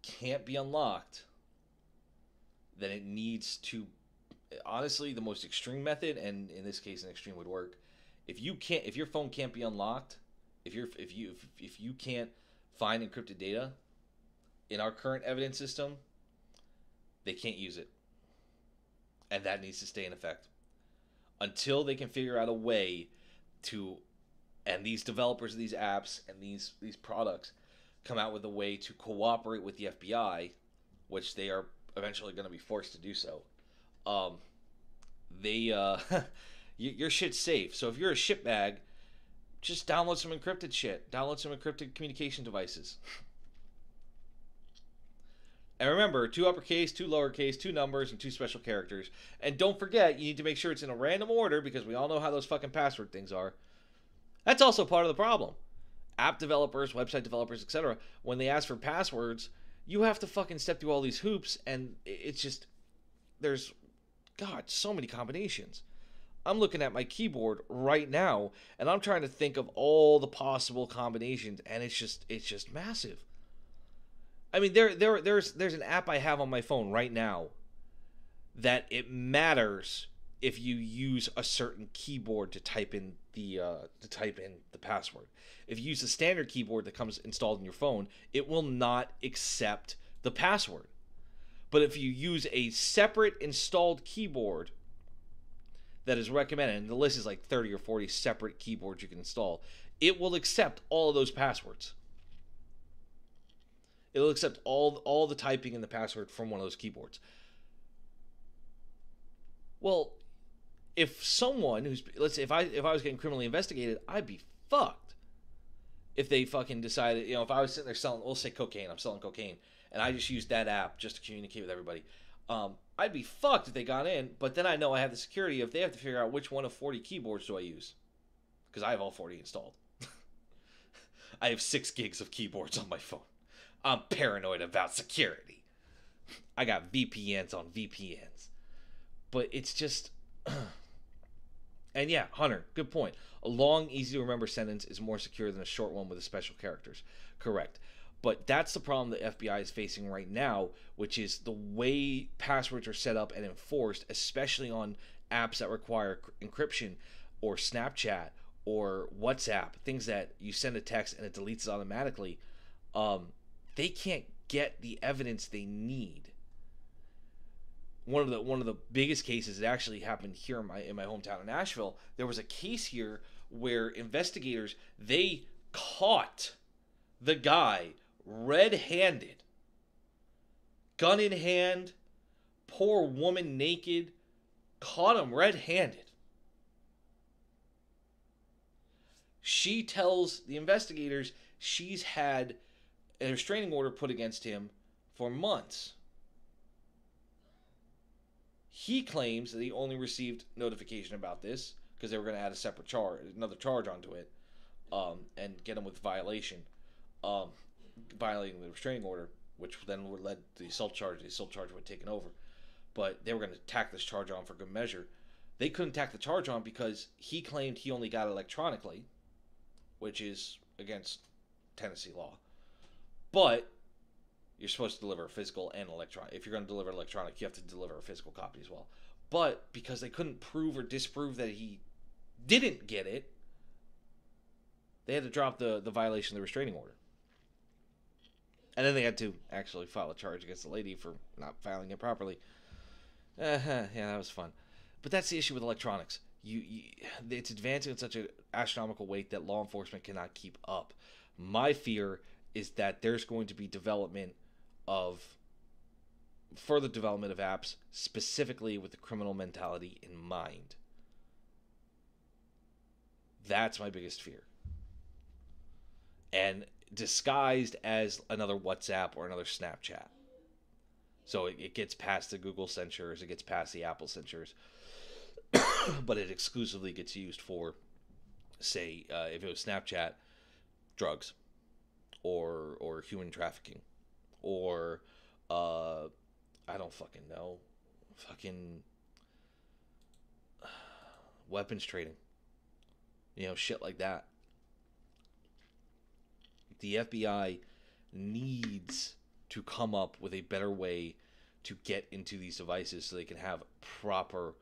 can't be unlocked, then it needs to, honestly, the most extreme method, and in this case an extreme would work, if your phone can't be unlocked, if you can't find encrypted data in our current evidence system, they can't use it. And that needs to stay in effect until they can figure out a way to, and these developers of these apps and these products come out with a way to cooperate with the FBI, which they are eventually going to be forced to do so. Your shit's safe. So if you're a shitbag, just download some encrypted shit. Download some encrypted communication devices. And remember, 2 uppercase, 2 lowercase, 2 numbers, and 2 special characters. And don't forget, you need to make sure it's in a random order because we all know how those fucking password things are. That's also part of the problem. App developers, website developers, etc., when they ask for passwords, you have to fucking step through all these hoops, and it's just, there's, God, so many combinations. I'm looking at my keyboard right now, and I'm trying to think of all the possible combinations, and it's just massive. I mean, there's an app I have on my phone right now that it matters if you use a certain keyboard to type in the password. If you use the standard keyboard that comes installed in your phone, it will not accept the password. But if you use a separate installed keyboard that is recommended, and the list is like 30 or 40 separate keyboards you can install, it will accept all of those passwords. It'll accept all the typing and the password from one of those keyboards. Well, if someone who's, let's say if I was getting criminally investigated, I'd be fucked. If they fucking decided, if I was sitting there selling, we'll say cocaine, I'm selling cocaine, and I just used that app just to communicate with everybody, I'd be fucked if they got in. But then I know I have the security if they have to figure out which one of 40 keyboards do I use, because I have all 40 installed. I have 6 gigs of keyboards on my phone. I'm paranoid about security. I got VPNs on VPNs. But it's just... And yeah, Hunter, good point. A long, easy-to-remember sentence is more secure than a short one with the special characters. Correct. But that's the problem the FBI is facing right now, which is the way passwords are set up and enforced, especially on apps that require encryption, or Snapchat, or WhatsApp, things that you send a text and it deletes it automatically. They can't get the evidence they need. One of the biggest cases that actually happened here in my hometown of Nashville, there was a case here where investigators, they caught the guy red-handed, gun in hand, poor woman naked, caught him red-handed. She tells the investigators she's had a restraining order put against him for months. He claims that he only received notification about this because they were going to add a separate charge, another charge onto it, and get him with violating the restraining order, which then would lead to the assault charge. The assault charge would have taken over. But they were going to tack this charge on for good measure. They couldn't tack the charge on because he claimed he only got it electronically, which is against Tennessee law. But you're supposed to deliver a physical and electronic. If you're going to deliver electronic, you have to deliver a physical copy as well. But because they couldn't prove or disprove that he didn't get it, they had to drop the violation of the restraining order. And then they had to actually file a charge against the lady for not filing it properly. Yeah, that was fun. But that's the issue with electronics. It's advancing at such an astronomical rate that law enforcement cannot keep up. My fear is that there's going to be further development of apps specifically with the criminal mentality in mind. That's my biggest fear. And disguised as another WhatsApp or another Snapchat. So it gets past the Google censures, it gets past the Apple censures, but it exclusively gets used for, say, if it was Snapchat, drugs, or human trafficking, or I don't fucking know, weapons trading, shit like that. The FBI needs to come up with a better way to get into these devices so they can have proper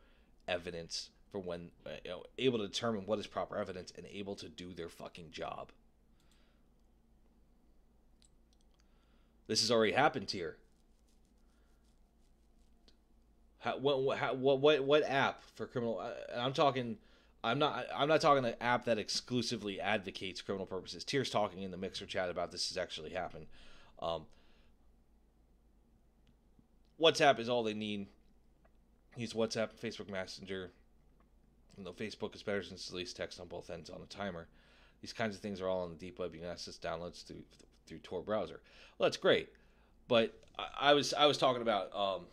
evidence for when, able to determine what is proper evidence and able to do their fucking job. This has already happened here. What app for criminal? I'm not talking an app that exclusively advocates criminal purposes. Tier's talking in the Mixer chat about this has actually happened. WhatsApp is all they need. Use WhatsApp, Facebook Messenger. Facebook is better since it's at least text on both ends on a timer. These kinds of things are all on the deep web. You can access downloads through Tor browser. Well, that's great, but I was talking about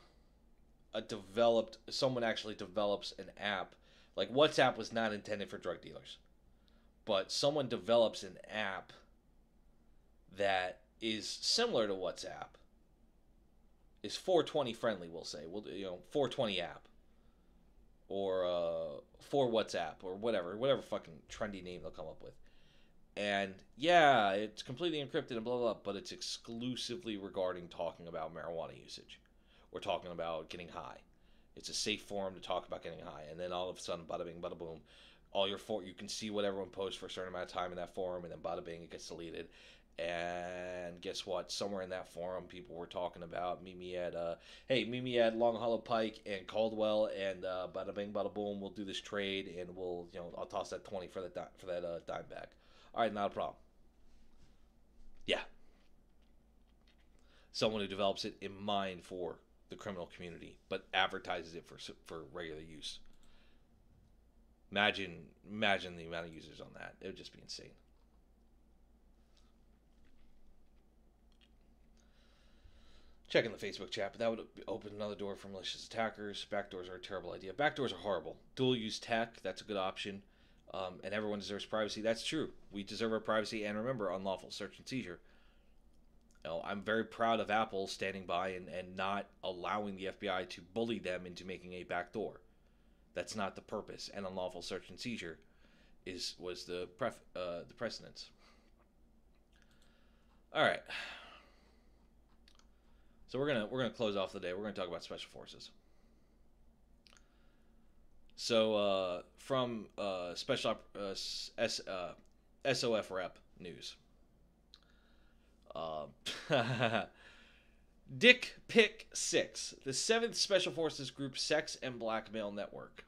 someone actually develops an app. Like WhatsApp was not intended for drug dealers, but someone develops an app that is similar to WhatsApp. Is 420 friendly, we'll say. 420 app. Or for WhatsApp or whatever fucking trendy name they'll come up with. And yeah, it's completely encrypted and blah, blah, blah, but it's exclusively regarding talking about marijuana usage. Or talking about getting high. It's a safe forum to talk about getting high. And then all of a sudden, bada bing, bada boom, you can see what everyone posts for a certain amount of time in that forum, and then bada bing, it gets deleted. And guess what? Somewhere in that forum, people were talking about meet me at Long Hollow Pike and Caldwell, and bada bing, bada boom, we'll do this trade, and we'll, I'll toss that 20 for that dime bag. All right, not a problem. Yeah. Someone who develops it in mind for the criminal community, but advertises it for regular use. Imagine the amount of users on that. It would just be insane. Checking the Facebook chat, but that would open another door for malicious attackers. Backdoors are a terrible idea. Backdoors are horrible. Dual use tech, that's a good option. And everyone deserves privacy. That's true. We deserve our privacy, and remember, unlawful search and seizure. I'm very proud of Apple standing by and not allowing the FBI to bully them into making a backdoor. That's not the purpose. And unlawful search and seizure was the precedence. All right. So we're gonna close off the day. We're gonna talk about special forces. So from SOF Rep News. Dick Pick 6, the 7th Special Forces Group Sex and Blackmail Network.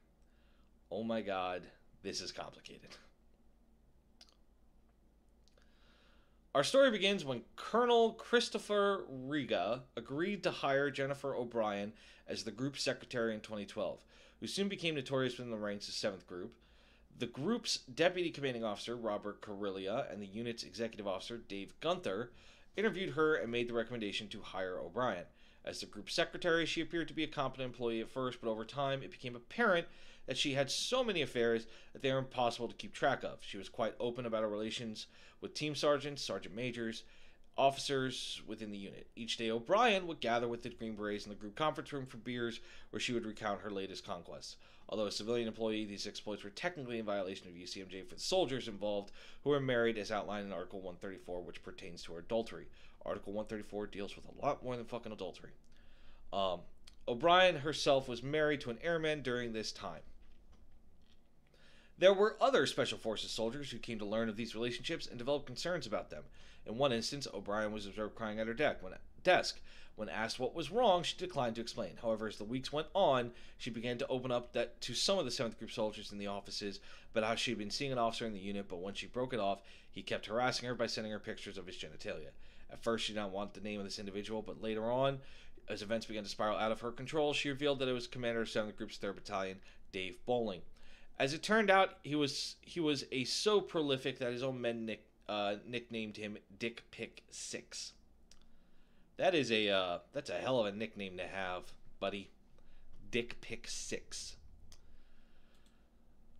Oh my God, this is complicated. Our story begins when Colonel Christopher Riga agreed to hire Jennifer O'Brien as the group's secretary in 2012, who soon became notorious within the ranks of 7th Group. The group's deputy commanding officer, Robert Carrillia, and the unit's executive officer, Dave Gunther, interviewed her and made the recommendation to hire O'Brien. As the group secretary, she appeared to be a competent employee at first, but over time it became apparent that she had so many affairs that they were impossible to keep track of. She was quite open about her relations with team sergeants, sergeant majors, officers within the unit. Each day, O'Brien would gather with the Green Berets in the group conference room for beers, where she would recount her latest conquests. Although a civilian employee, these exploits were technically in violation of UCMJ for the soldiers involved, who were married as outlined in Article 134, which pertains to adultery. Article 134 deals with a lot more than fucking adultery. O'Brien herself was married to an airman during this time. There were other Special Forces soldiers who came to learn of these relationships and developed concerns about them. In one instance, O'Brien was observed crying at her desk. When asked what was wrong, she declined to explain. However, as the weeks went on, she began to open up that to some of the 7th Group soldiers in the offices about how she had been seeing an officer in the unit, but when she broke it off, he kept harassing her by sending her pictures of his genitalia. At first, she did not want the name of this individual, but later on, as events began to spiral out of her control, she revealed that it was Commander of 7th Group's 3rd Battalion, Dave Bowling. As it turned out, he was so prolific that his own men nicknamed him Dick Pick 6. That's a hell of a nickname to have, buddy. Dick Pick 6.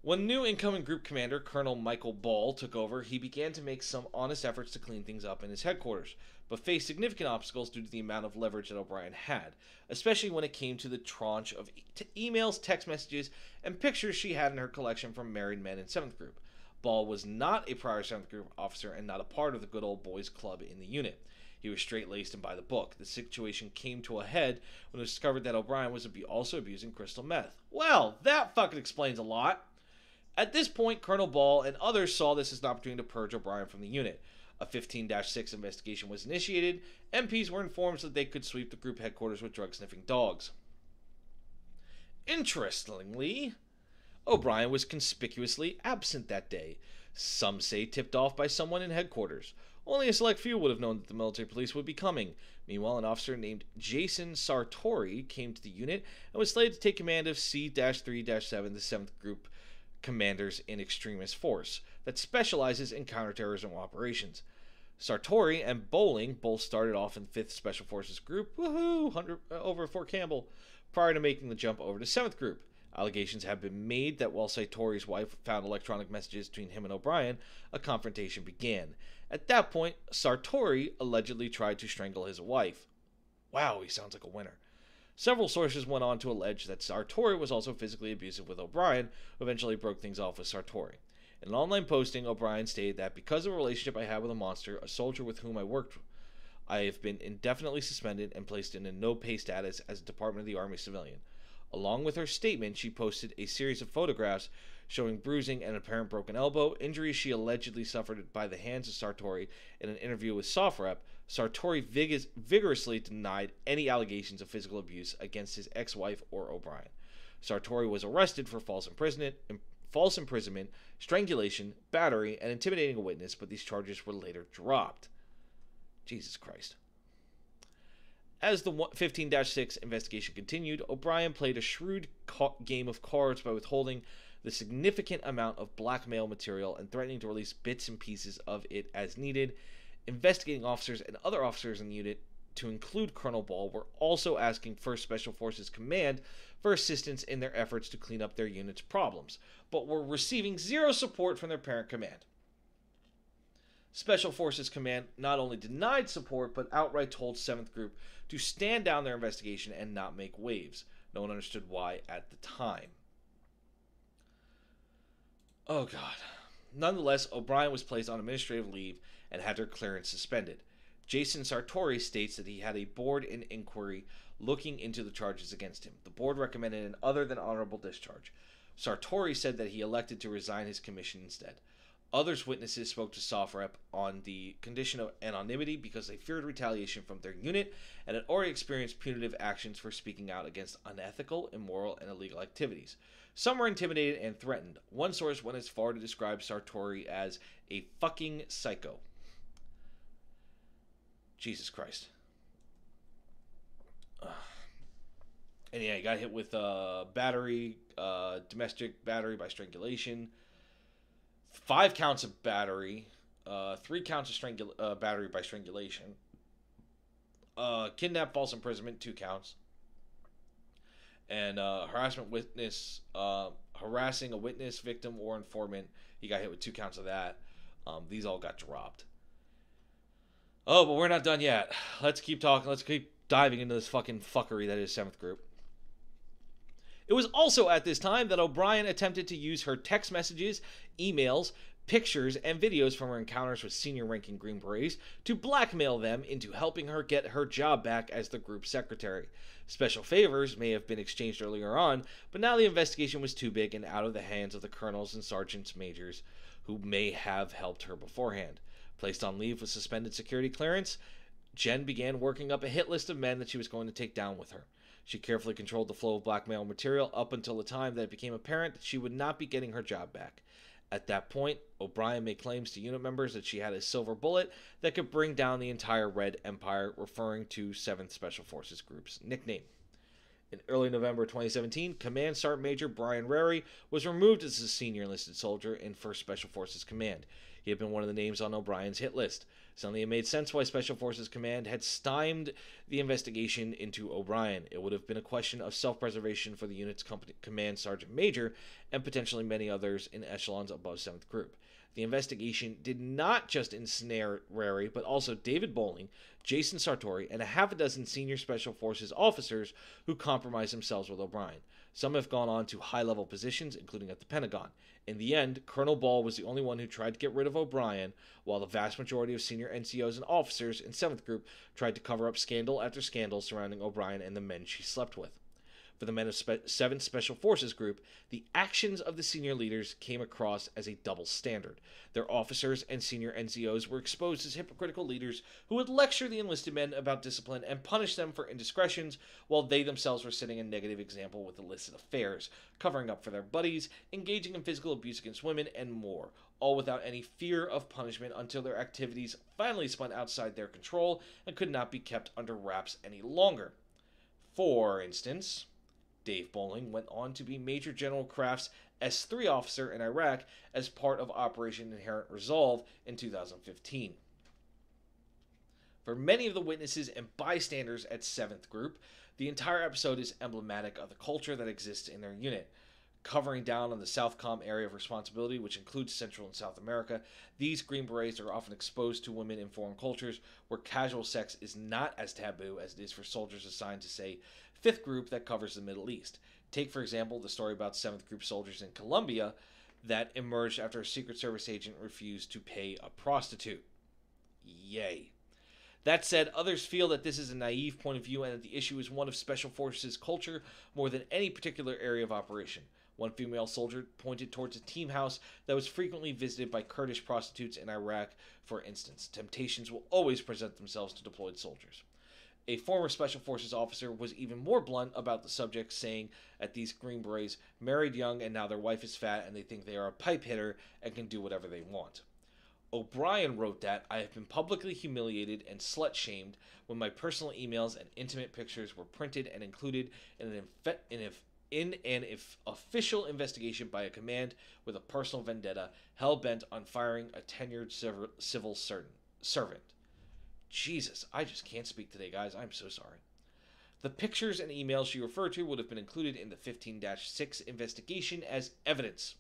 When new incoming group commander Colonel Michael Ball took over, he began to make some honest efforts to clean things up in his headquarters, but faced significant obstacles due to the amount of leverage that O'Brien had, especially when it came to the tranche of emails, text messages, and pictures she had in her collection from married men in 7th Group. Ball was not a prior 7th Group officer and not a part of the good old boys club in the unit. He was straight-laced and by the book. The situation came to a head when it was discovered that O'Brien was also abusing crystal meth. Well, that fucking explains a lot. At this point, Colonel Ball and others saw this as an opportunity to purge O'Brien from the unit. A 15-6 investigation was initiated. MPs were informed that they could sweep the group headquarters with drug-sniffing dogs. Interestingly, O'Brien was conspicuously absent that day. Some say tipped off by someone in headquarters. Only a select few would have known that the military police would be coming. Meanwhile, an officer named Jason Sartori came to the unit and was slated to take command of C-3-7, the 7th Group Commanders in Extremis Force, that specializes in counterterrorism operations. Sartori and Bowling both started off in 5th Special Forces Group, over Fort Campbell, prior to making the jump over to 7th Group. Allegations have been made that while Sartori's wife found electronic messages between him and O'Brien, a confrontation began. At that point, Sartori allegedly tried to strangle his wife. Wow, he sounds like a winner. Several sources went on to allege that Sartori was also physically abusive with O'Brien, who eventually broke things off with Sartori. In an online posting, O'Brien stated that because of a relationship I had with a monster, a soldier with whom I worked, I have been indefinitely suspended and placed in a no-pay status as a Department of the Army civilian. Along with her statement, she posted a series of photographs showing bruising and apparent broken elbow, injuries she allegedly suffered by the hands of Sartori. In an interview with SOFREP, Sartori vigorously denied any allegations of physical abuse against his ex-wife or O'Brien. Sartori was arrested for false imprisonment, strangulation, battery, and intimidating a witness, but these charges were later dropped. Jesus Christ. As the 15-6 investigation continued, O'Brien played a shrewd game of cards by withholding the significant amount of blackmail material and threatening to release bits and pieces of it as needed. Investigating officers and other officers in the unit, to include Colonel Ball, were also asking 1st Special Forces Command for assistance in their efforts to clean up their unit's problems, but were receiving zero support from their parent command. Special Forces Command not only denied support, but outright told 7th Group to stand down their investigation and not make waves. No one understood why at the time. Oh God. Nonetheless, O'Brien was placed on administrative leave and had her clearance suspended. Jason Sartori states that he had a board in inquiry looking into the charges against him. The board recommended an other than honorable discharge. Sartori said that he elected to resign his commission instead. Others witnesses spoke to SOFREP on the condition of anonymity because they feared retaliation from their unit and had already experienced punitive actions for speaking out against unethical, immoral, and illegal activities. Some were intimidated and threatened. One source went as far to describe Sartori as a fucking psycho. Jesus Christ. And yeah, he got hit with battery, domestic battery by strangulation. 5 counts of battery, 3 counts of battery by strangulation, kidnap, false imprisonment, 2 counts, and harassing a witness, victim, or informant. He got hit with 2 counts of that. These all got dropped. Oh, but we're not done yet. Let's keep talking. Let's keep diving into this fucking fuckery that is 7th Group. It was also at this time that O'Brien attempted to use her text messages, emails, pictures, and videos from her encounters with senior-ranking Green Berets to blackmail them into helping her get her job back as the group secretary. Special favors may have been exchanged earlier on, but now the investigation was too big and out of the hands of the colonels and sergeants majors who may have helped her beforehand. Placed on leave with suspended security clearance, Jen began working up a hit list of men that she was going to take down with her. She carefully controlled the flow of blackmail material up until the time that it became apparent that she would not be getting her job back. At that point, O'Brien made claims to unit members that she had a silver bullet that could bring down the entire Red Empire, referring to 7th Special Forces Group's nickname. In early November 2017, Command Sergeant Major Brian Rary was removed as a senior enlisted soldier in 1st Special Forces Command. He had been one of the names on O'Brien's hit list. Suddenly it made sense why Special Forces Command had stymied the investigation into O'Brien. It would have been a question of self-preservation for the unit's Command Sergeant Major and potentially many others in echelons above 7th Group. The investigation did not just ensnare Rary, but also David Bowling, Jason Sartori, and a half a dozen senior Special Forces officers who compromised themselves with O'Brien. Some have gone on to high-level positions, including at the Pentagon. In the end, Colonel Ball was the only one who tried to get rid of O'Brien, while the vast majority of senior NCOs and officers in 7th Group tried to cover up scandal after scandal surrounding O'Brien and the men she slept with. For the men of 7th Special Forces Group, the actions of the senior leaders came across as a double standard. Their officers and senior NCOs were exposed as hypocritical leaders who would lecture the enlisted men about discipline and punish them for indiscretions, while they themselves were setting a negative example with illicit affairs, covering up for their buddies, engaging in physical abuse against women, and more, all without any fear of punishment until their activities finally spun outside their control and could not be kept under wraps any longer. For instance, Dave Bowling went on to be Major General Kraft's S-3 officer in Iraq as part of Operation Inherent Resolve in 2015. For many of the witnesses and bystanders at 7th Group, the entire episode is emblematic of the culture that exists in their unit. Covering down on the Southcom area of responsibility, which includes Central and South America, these Green Berets are often exposed to women in foreign cultures where casual sex is not as taboo as it is for soldiers assigned to, say, 5th Group that covers the Middle East. Take, for example, the story about 7th Group soldiers in Colombia that emerged after a Secret Service agent refused to pay a prostitute. Yay. That said, others feel that this is a naive point of view and that the issue is one of Special Forces culture more than any particular area of operation. One female soldier pointed towards a team house that was frequently visited by Kurdish prostitutes in Iraq, for instance. Temptations will always present themselves to deployed soldiers. A former Special Forces officer was even more blunt about the subject, saying that these Green Berets married young and now their wife is fat and they think they are a pipe hitter and can do whatever they want. O'Brien wrote that, "I have been publicly humiliated and slut-shamed when my personal emails and intimate pictures were printed and included in an official investigation by a command with a personal vendetta, hell-bent on firing a tenured civil servant." Jesus, I just can't speak today, guys. I'm so sorry. The pictures and emails she referred to would have been included in the 15-6 investigation as evidence.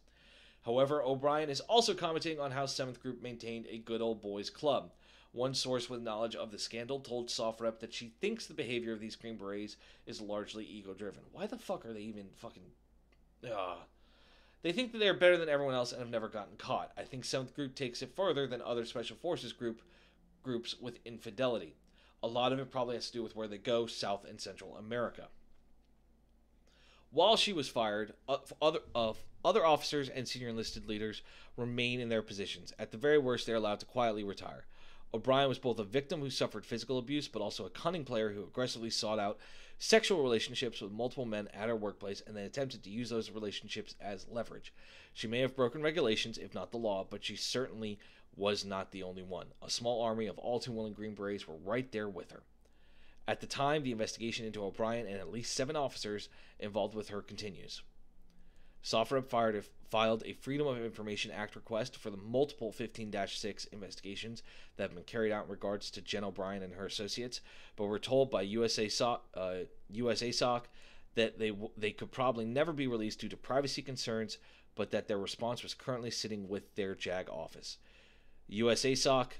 However, O'Brien is also commenting on how 7th Group maintained a good old boys club. One source with knowledge of the scandal told SOFREP that she thinks the behavior of these Green Berets is largely ego-driven. Why the fuck are they even fucking... They think that they're better than everyone else and have never gotten caught. I think 7th Group takes it further than other Special Forces groups with infidelity. A lot of it probably has to do with where they go, South and Central America. While she was fired, other officers and senior enlisted leaders remain in their positions. At the very worst, they're allowed to quietly retire. O'Brien was both a victim who suffered physical abuse, but also a cunning player who aggressively sought out sexual relationships with multiple men at her workplace and then attempted to use those relationships as leverage. She may have broken regulations, if not the law, but she certainly was not the only one. A small army of all too willing Green Berets were right there with her. At the time, the investigation into O'Brien and at least 7 officers involved with her continues. SoftRep filed a Freedom of Information Act request for the multiple 15-6 investigations that have been carried out in regards to Jen O'Brien and her associates, but were told by USASOC that they could probably never be released due to privacy concerns, but that their response was currently sitting with their JAG office. USASOC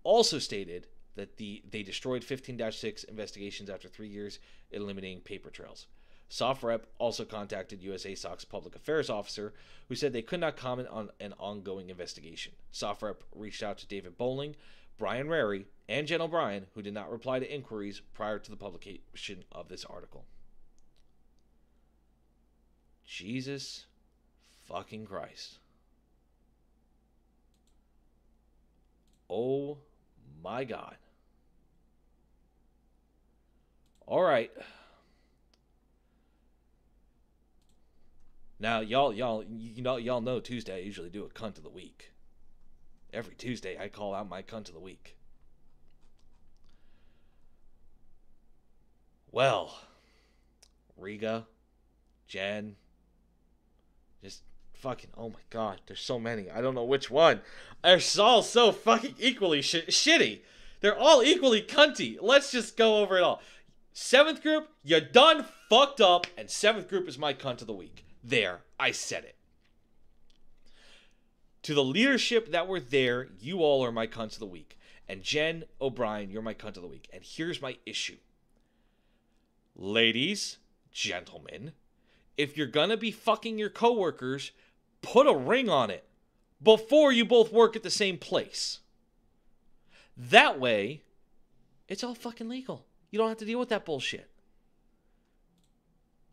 also stated that they destroyed 15-6 investigations after 3 years, eliminating paper trails. SoftRep also contacted USASOC's public affairs officer, who said they could not comment on an ongoing investigation. SoftRep reached out to David Bowling, Brian Rary, and Jen O'Brien, who did not reply to inquiries prior to the publication of this article. Jesus fucking Christ. Oh my God. All right. Now, y'all know Tuesday I usually do a cunt of the week. Every Tuesday I call out my cunt of the week. Well, Riga, Jen, just fucking, oh my God, there's so many. I don't know which one. They're all so fucking equally shitty. They're all equally cunty. Let's just go over it all. 7th group, you done fucked up, and 7th group is my cunt of the week. There, I said it. To the leadership that were there, you all are my cunts of the week. And Jen O'Brien, you're my cunt of the week. And here's my issue. Ladies, gentlemen, if you're gonna be fucking your coworkers, put a ring on it before you both work at the same place. That way, it's all fucking legal. You don't have to deal with that bullshit.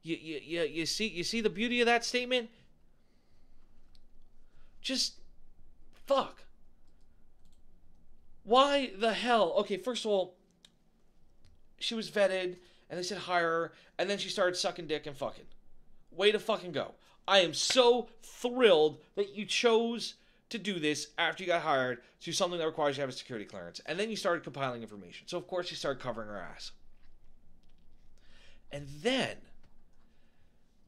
You see the beauty of that statement? Just fuck. Why the hell? Okay, first of all, she was vetted, and they said hire her, and then she started sucking dick and fucking. Way to fucking go. I am so thrilled that you chose to do this after you got hired to do something that requires you to have a security clearance. And then you started compiling information. So, of course, you started covering her ass. And then,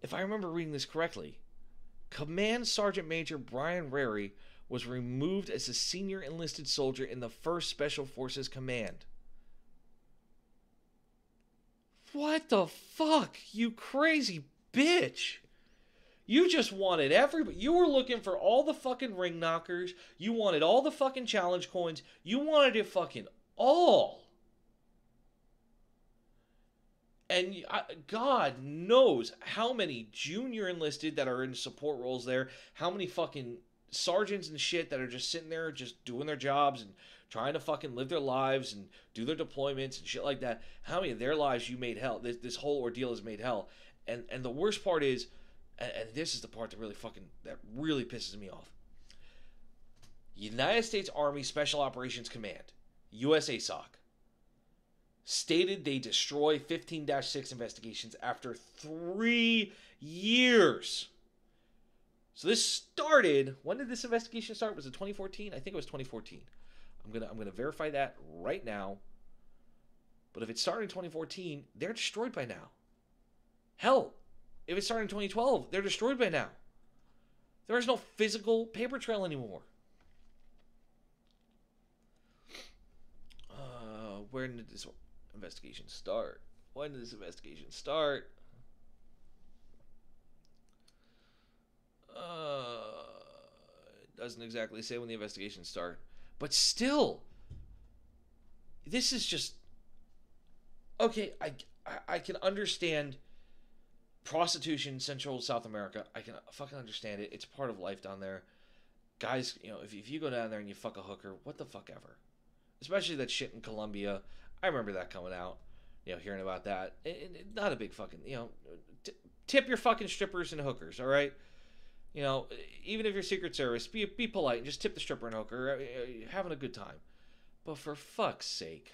if I remember reading this correctly, Command Sergeant Major Brian Rary was removed as a senior enlisted soldier in the 1st Special Forces Command. What the fuck, you crazy bitch? You just wanted everybody. You were looking for all the fucking ring knockers. You wanted all the fucking challenge coins. You wanted it fucking all. And God knows how many junior enlisted that are in support roles there. How many fucking sergeants and shit that are just sitting there just doing their jobs and trying to fucking live their lives and do their deployments and shit like that. How many of their lives you made hell. This whole ordeal has made hell. And the worst part is, and this is the part that really pisses me off. United States Army Special Operations Command, USASOC, stated they destroy 15-6 investigations after 3 years. So this started, when did this investigation start? Was it 2014? I think it was 2014. I'm gonna verify that right now. But if it started in 2014, they're destroyed by now. Hell, if it started in 2012, they're destroyed by now. There is no physical paper trail anymore. Where did this investigation start? When did this investigation start? It doesn't exactly say when the investigation started. But still, this is just... Okay, I can understand prostitution in Central South America. I can fucking understand it. It's part of life down there. Guys, if you go down there and you fuck a hooker, what the fuck ever. Especially that shit in Colombia. I remember that coming out. Hearing about that. Not a big fucking, tip your fucking strippers and hookers, all right? Even if you're Secret Service, be polite and just tip the stripper and hooker. Having a good time. But for fuck's sake.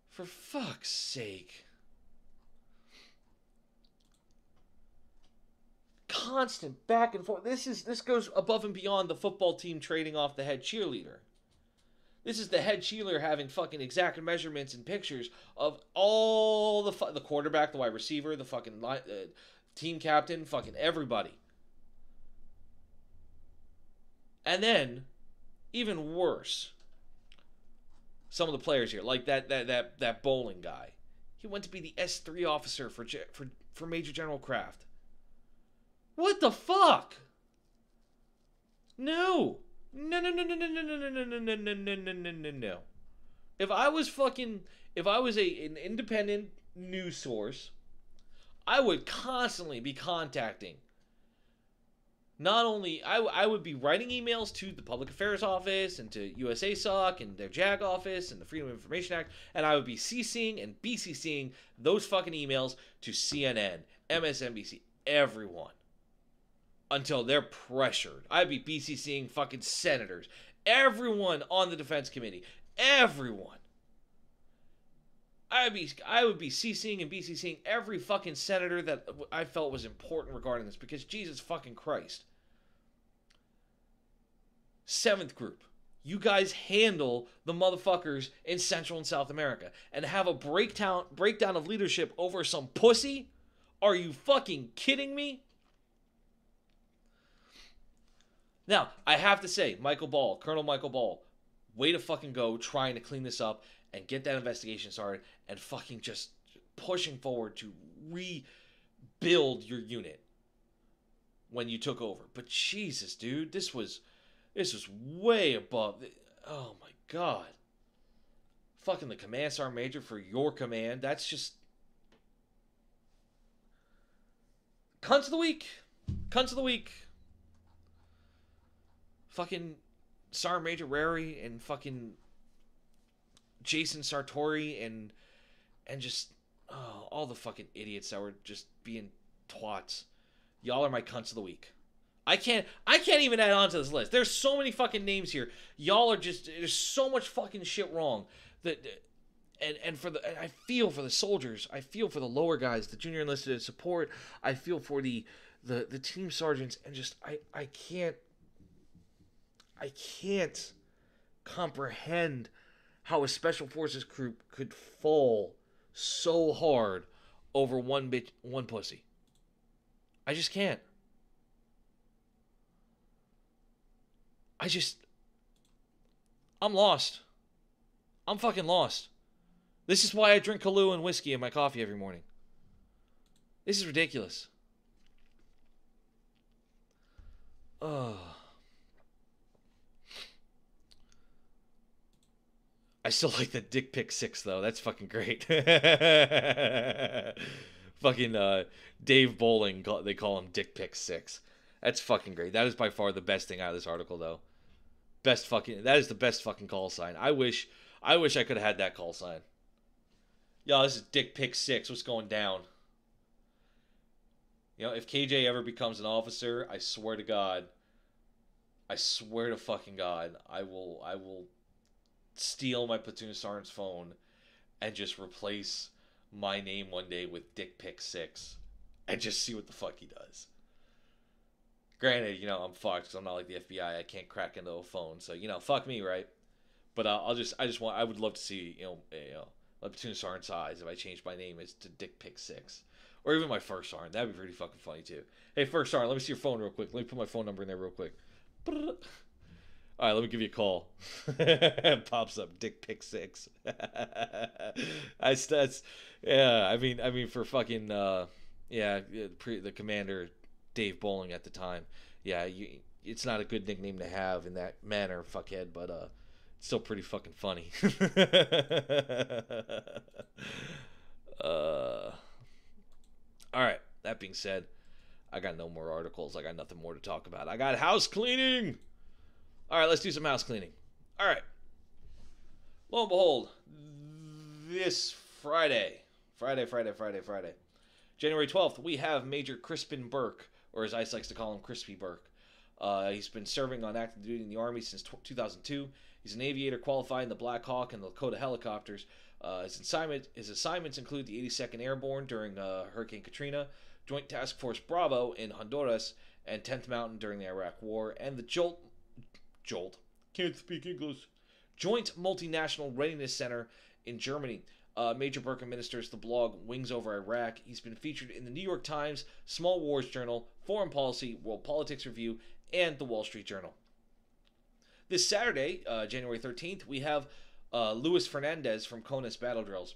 For fuck's sake. Constant back and forth. This goes above and beyond the football team trading off the head cheerleader. This is the head cheerleader having fucking exact measurements and pictures of all the quarterback, the wide receiver, the fucking team captain, fucking everybody. And then, even worse, some of the players here, like that bowling guy. He went to be the S3 officer for Major General Kraft. What the fuck? No. No. If I was an independent news source, I would constantly be contacting. Not only, I would be writing emails to the Public Affairs Office and to USASOC and their JAG office and the Freedom of Information Act, and I would be CCing and BCCing those fucking emails to CNN, MSNBC, everyone. Until they're pressured. I'd be BCCing fucking senators. Everyone on the Defense Committee. Everyone. I would be CCing and BCCing every fucking senator that I felt was important regarding this, because Jesus fucking Christ. 7th group. You guys handle the motherfuckers in Central and South America and have a breakdown of leadership over some pussy? Are you fucking kidding me? Now, I have to say, Colonel Michael Ball, way to fucking go trying to clean this up and get that investigation started and fucking just pushing forward to rebuild your unit when you took over. But Jesus, dude, this was way above. Oh my God. Fucking the Command Sergeant Major for your command. That's just cunts of the week. Cunts of the week. Fucking Sergeant Major Rary and fucking Jason Sartori and just all the fucking idiots that were just being twats. Y'all are my cunts of the week. I can't even add on to this list. There's so many fucking names here. Y'all are just, there's so much fucking shit wrong that I feel for the soldiers. I feel for the lower guys, the junior enlisted support. I feel for the team sergeants, and just I can't comprehend how a special forces group could fall so hard over one pussy. I just can't. I'm lost. I'm fucking lost. This is why I drink Kahlua and whiskey in my coffee every morning. This is ridiculous. Oh. I still like the Dick Pic 6 though. That's fucking great. Fucking Dave Bowling, they call him Dick Pic 6. That's fucking great. That is by far the best thing out of this article though. That is the best fucking call sign. I wish I could have had that call sign. Yo, this is Dick Pic 6. What's going down? You know, if KJ ever becomes an officer, I swear to God, I swear to fucking God, I will steal my platoon sergeant's phone and just replace my name one day with Dick Pic 6 and just see what the fuck he does. Granted, you know, I'm fucked because I'm not like the FBI. I can't crack into a phone, so you know, fuck me, right? But I would love to see, you know, my platoon sergeant's eyes if I changed my name as to Dick Pic 6, or even my first sergeant. That'd be pretty fucking funny too. Hey, first sergeant, let me see your phone real quick. Let me put my phone number in there real quick. All right, let me give you a call. Pops up Dick Pic 6. Yeah. I mean for fucking the commander Dave Bowling at the time. Yeah, it's not a good nickname to have in that manner, fuckhead, but it's still pretty fucking funny. All right. That being said, I got no more articles. I got nothing more to talk about. I got house cleaning. All right, let's do some house cleaning. All right. Lo and behold, this Friday, January 12th, we have Major Crispin Burke, or as Ice likes to call him, Crispy Burke. He's been serving on active duty in the Army since 2002. He's an aviator qualified in the Black Hawk and the Lakota helicopters. His assignments include the 82nd Airborne during Hurricane Katrina, Joint Task Force Bravo in Honduras, and 10th Mountain during the Iraq War, and the Jolt, can't speak English, Joint Multinational Readiness Center in Germany. Major Burke administers the blog Wings Over Iraq. He's been featured in the New York Times, Small Wars Journal, Foreign Policy, World Politics Review, and the Wall Street Journal. This Saturday, January 13th, we have Luis Fernandez from CONUS Battle Drills.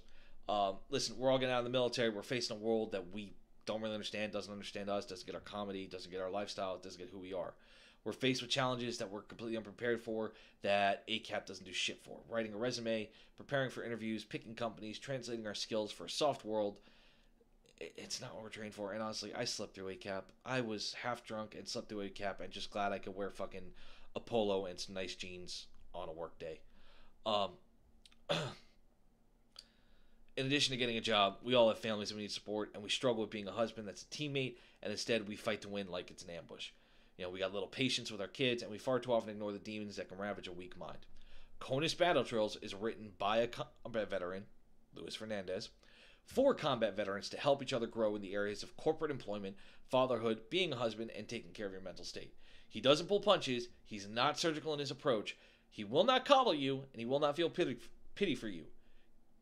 Listen, we're all getting out of the military. We're facing a world that we don't really understand, doesn't understand us, doesn't get our comedy, doesn't get our lifestyle, doesn't get who we are. We're faced with challenges that we're completely unprepared for, that ACAP doesn't do shit for. Writing a resume, preparing for interviews, picking companies, translating our skills for a soft world. It's not what we're trained for. And honestly, I slept through ACAP. I was half drunk and slept through ACAP and just glad I could wear fucking a polo and some nice jeans on a work day. In addition to getting a job, we all have families that we need support, and we struggle with being a husband that's a teammate, and instead we fight to win like it's an ambush. You know, we got little patience with our kids, and we far too often ignore the demons that can ravage a weak mind. CONUS Battle Drills is written by a combat veteran, Luis Fernandez, for combat veterans to help each other grow in the areas of corporate employment, fatherhood, being a husband, and taking care of your mental state. He doesn't pull punches. He's not surgical in his approach. He will not coddle you, and he will not feel pity for you.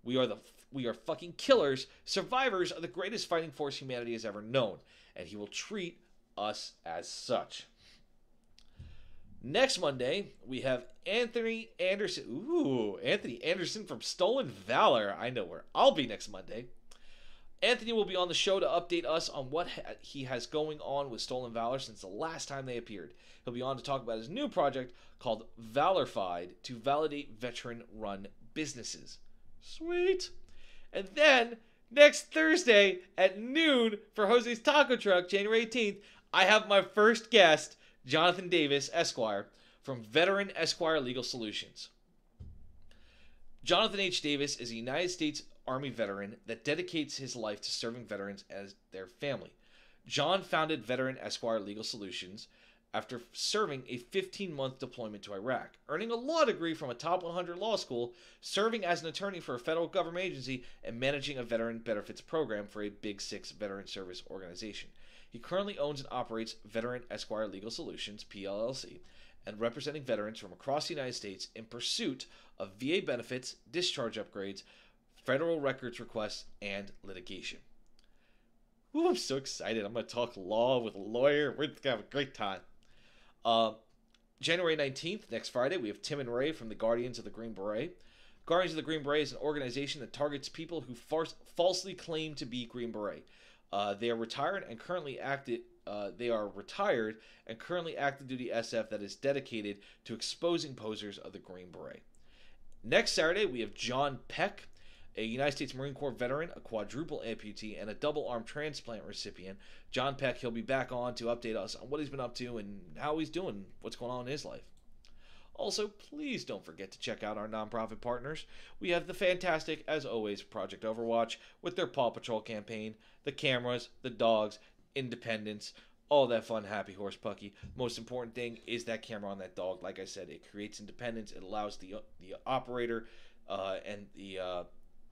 We are fucking killers, survivors of the greatest fighting force humanity has ever known, and he will treat us as such. Next Monday, we have Anthony Anderson. Ooh, Anthony Anderson from Stolen Valor. I know where I'll be next Monday. Anthony will be on the show to update us on what he has going on with Stolen Valor since the last time they appeared. He'll be on to talk about his new project called Valorified to validate veteran-run businesses. Sweet. And then, next Thursday at noon for Jose's Taco Truck, January 18th, I have my first guest, Jonathan Davis, Esquire, from Veteran Esquire Legal Solutions. Jonathan H. Davis is a United States Army veteran that dedicates his life to serving veterans as their family. John founded Veteran Esquire Legal Solutions after serving a 15-month deployment to Iraq, earning a law degree from a top 100 law school, serving as an attorney for a federal government agency, and managing a veteran benefits program for a Big Six veteran service organization. He currently owns and operates Veteran Esquire Legal Solutions, PLLC, and representing veterans from across the United States in pursuit of VA benefits, discharge upgrades, federal records requests, and litigation. Ooh, I'm so excited. I'm going to talk law with a lawyer. We're going to have a great time. January 19th, next Friday, we have Tim and Ray from the Guardians of the Green Beret. Guardians of the Green Beret is an organization that targets people who falsely claim to be Green Beret. They are retired and currently active duty SF that is dedicated to exposing posers of the Green Beret. Next Saturday, we have John Peck, a United States Marine Corps veteran, a quadruple amputee, and a double arm transplant recipient. John Peck, he'll be back on to update us on what he's been up to and how he's doing, what's going on in his life. Also, please don't forget to check out our nonprofit partners. We have the fantastic, as always, Project Overwatch with their Paw Patrol campaign, the cameras, the dogs, independence, all that fun, happy horse pucky. Most important thing is that camera on that dog. Like I said, it creates independence. It allows the operator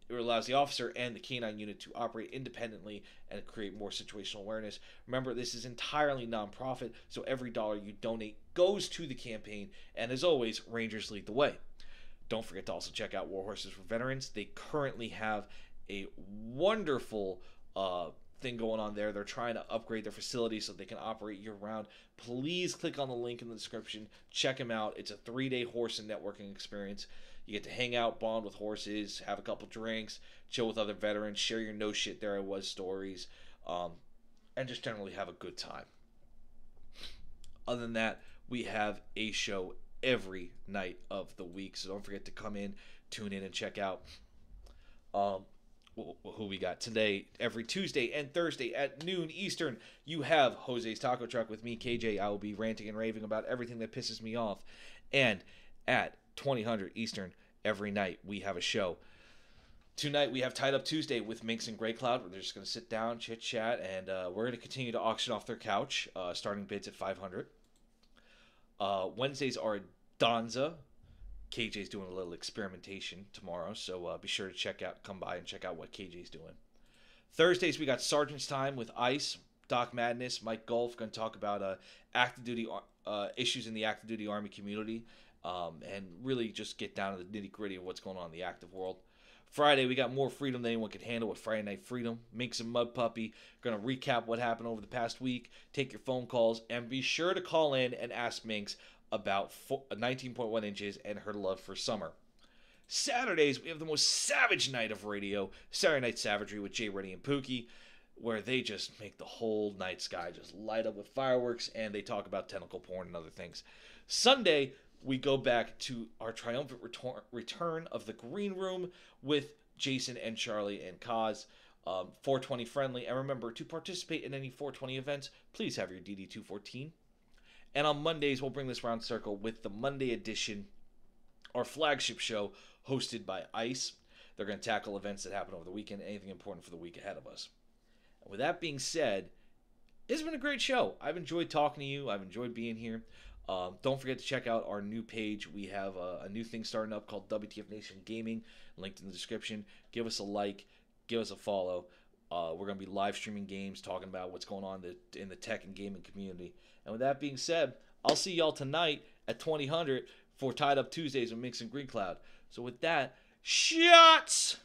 it allows the officer and the canine unit to operate independently and create more situational awareness. Remember, this is entirely nonprofit, so every dollar you donate goes to the campaign, and as always, Rangers lead the way. Don't forget to also check out War Horses for Veterans. They currently have a wonderful thing going on there. They're trying to upgrade their facility so they can operate year-round. Please click on the link in the description. Check them out. It's a 3-day horse and networking experience. You get to hang out, bond with horses, have a couple drinks, chill with other veterans, share your no shit there I was stories, and just generally have a good time. Other than that, we have a show every night of the week, so don't forget to come in, tune in, and check out who we got today. Every Tuesday and Thursday at noon Eastern, you have Jose's Taco Truck with me, KJ. I will be ranting and raving about everything that pisses me off. And at 2000 Eastern, every night we have a show. Tonight we have Tied Up Tuesday with Minx and Grey Cloud, where they're just going to sit down, chit chat, and we're going to continue to auction off their couch, starting bids at $500. Wednesdays are Donza. KJ's doing a little experimentation tomorrow, so be sure to come by and check out what KJ's doing. Thursdays we got Sergeant's Time with Ice, Doc Madness, Mike Golf, going to talk about active duty issues in the active duty Army community. And really just get down to the nitty-gritty of what's going on in the active world. Friday, we got more freedom than anyone could handle with Friday Night Freedom. Minx and Mud Puppy going to recap what happened over the past week, take your phone calls, and be sure to call in and ask Minx about 19.1 inches and her love for summer. Saturdays, we have the most savage night of radio, Saturday Night Savagery with Jay Reddy and Pookie, where they just make the whole night sky just light up with fireworks, and they talk about tentacle porn and other things. Sunday, we go back to our triumphant return of the Green Room with Jason and Charlie and Kaz, 420 friendly. And remember, to participate in any 420 events, please have your DD214. And on Mondays, we'll bring this round circle with the Monday edition, our flagship show, hosted by ICE. They're going to tackle events that happen over the weekend, anything important for the week ahead of us. And with that being said, it's been a great show. I've enjoyed talking to you. I've enjoyed being here. Don't forget to check out our new page. We have a new thing starting up called WTF Nation Gaming, linked in the description. Give us a like, give us a follow. We're going to be live streaming games, talking about what's going on in the tech and gaming community. And with that being said, I'll see y'all tonight at 2000 for Tied Up Tuesdays with Minx and Green Cloud. So with that, shots!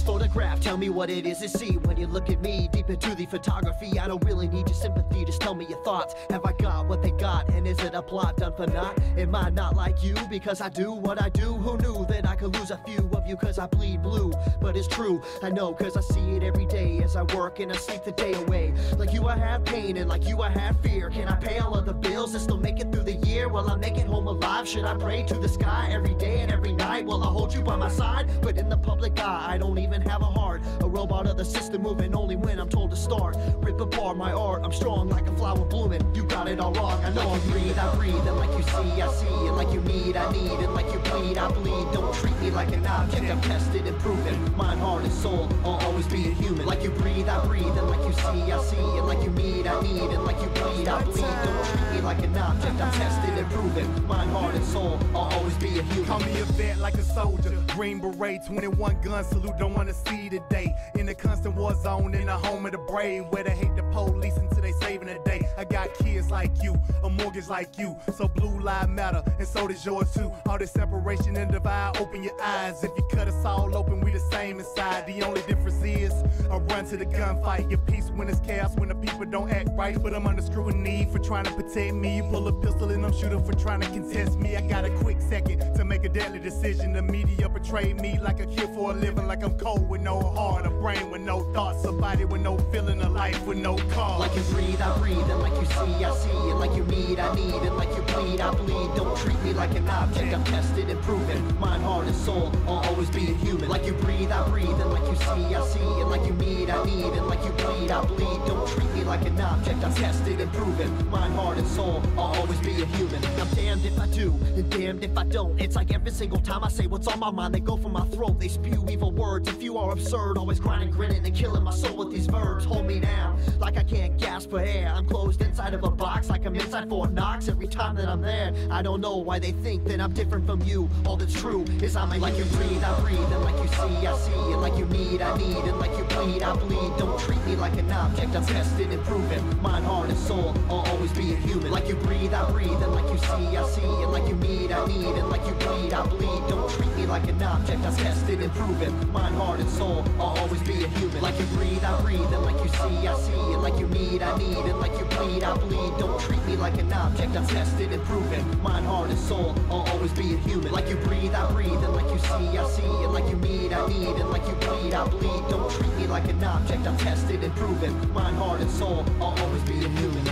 Photograph, tell me what it is to see when you look at me deep into the photography. I don't really need your sympathy, just tell me your thoughts. Have I got what they got, and is it a plot done for naught? Am I not like you because I do what I do? Who knew that I could lose a few of you cause I bleed blue? But it's true, I know cause I see it every day as I work and I sleep the day away. Like you I have pain and like you I have fear. Can I pay all of the bills and still make it through the year? Will I make it home alive? Should I pray to the sky every day and every night? Will I hold you by my side? But in the public eye, I don't even have a heart. A robot of the system moving only when I'm told to start. Rip apart my art, I'm strong like a flower blooming. You got it all wrong, I know. Like you breathe, I breathe, and like you see, I see. And like you need, I need, and like you bleed, I bleed. Don't treat me like an object, I'm tested and proven. Mind, heart, and soul, I'll always be a human. Like you breathe, I breathe, and like you see, I see. And like you need, I need, and like you bleed, I bleed. Don't treat me like an object, I'm tested and proven. Mind, heart, and soul, I'll always be a human. Call me a vet like a soldier, Green Beret, 21 gun salute, don't wanna see the day. In the constant war zone, in the home of the brave, where they hate the police until they saving the day. I got kids like you, a mortgage like you, so blue lives matter, and so does yours too. All this separation and divide, open your eyes. If you cut us all open, we the same inside. The only difference is I run to the gunfight, get peace when it's chaos, when the people don't act right. But I'm under scrutiny for trying to protect me. You pull a pistol and I'm shooting for trying to contest me. I got a quick second to make a deadly decision. The media betrayed me like a kid for a living, like I'm cold with no heart, a brain with no thoughts, a body with no feeling, a life with no cause. Like you breathe, I breathe, and like you see, I see. And like you need, I need, and like you bleed, I bleed. Don't treat me like an object, I'm tested and proven. Mind, heart, and soul, I'll always be a human. Like you breathe, I breathe, and like you see, I see. And like you need, I need, and like you bleed, I bleed. Don't treat me like an object, I'm tested and proven. Mind, heart, and soul, I'll always be a human. I'm damned if I do, and damned if I don't. It's like every single time I say what's on my mind, they go for my throat, they spew evil words. If you are absurd, always grinding, grinning, and killing my soul with these verbs. Hold me down, like I can't gasp for air. I'm closed inside of a box, like I'm inside Fort Knox. Every time that I'm there, I don't know why they think that I'm different from you. All that's true is I'm like you breathe, I breathe, and like you see, I see. And like you need, I need, and like you bleed, I bleed. Don't treat me like an object, I'm tested and proven. Mind, heart, and soul, I'll always be a human. Like you breathe, I breathe, and like you see, I see. And like you need, I need, and like you bleed, I bleed. Don't treat me like an object, I'm tested and proven. Mind, heart, and soul, I'll always be a human. Like you breathe, I breathe, and like you see, I see. And like you need, I need, and like you bleed, I bleed. Don't treat me like an object, I'm tested and proven. Mind, heart, and soul, I'll always be a human. Like you breathe, I breathe, and like you see, I see. And like you need, I need, and like you bleed, I bleed. Don't treat me like an object, I'm tested and proven. Mind, heart, and soul, I'll always be a human.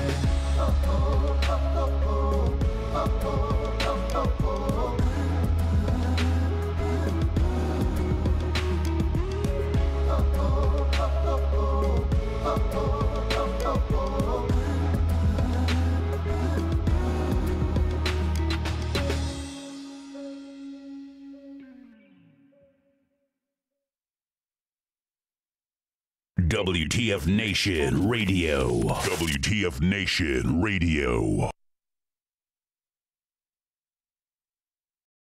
WTF Nation Radio. WTF Nation Radio.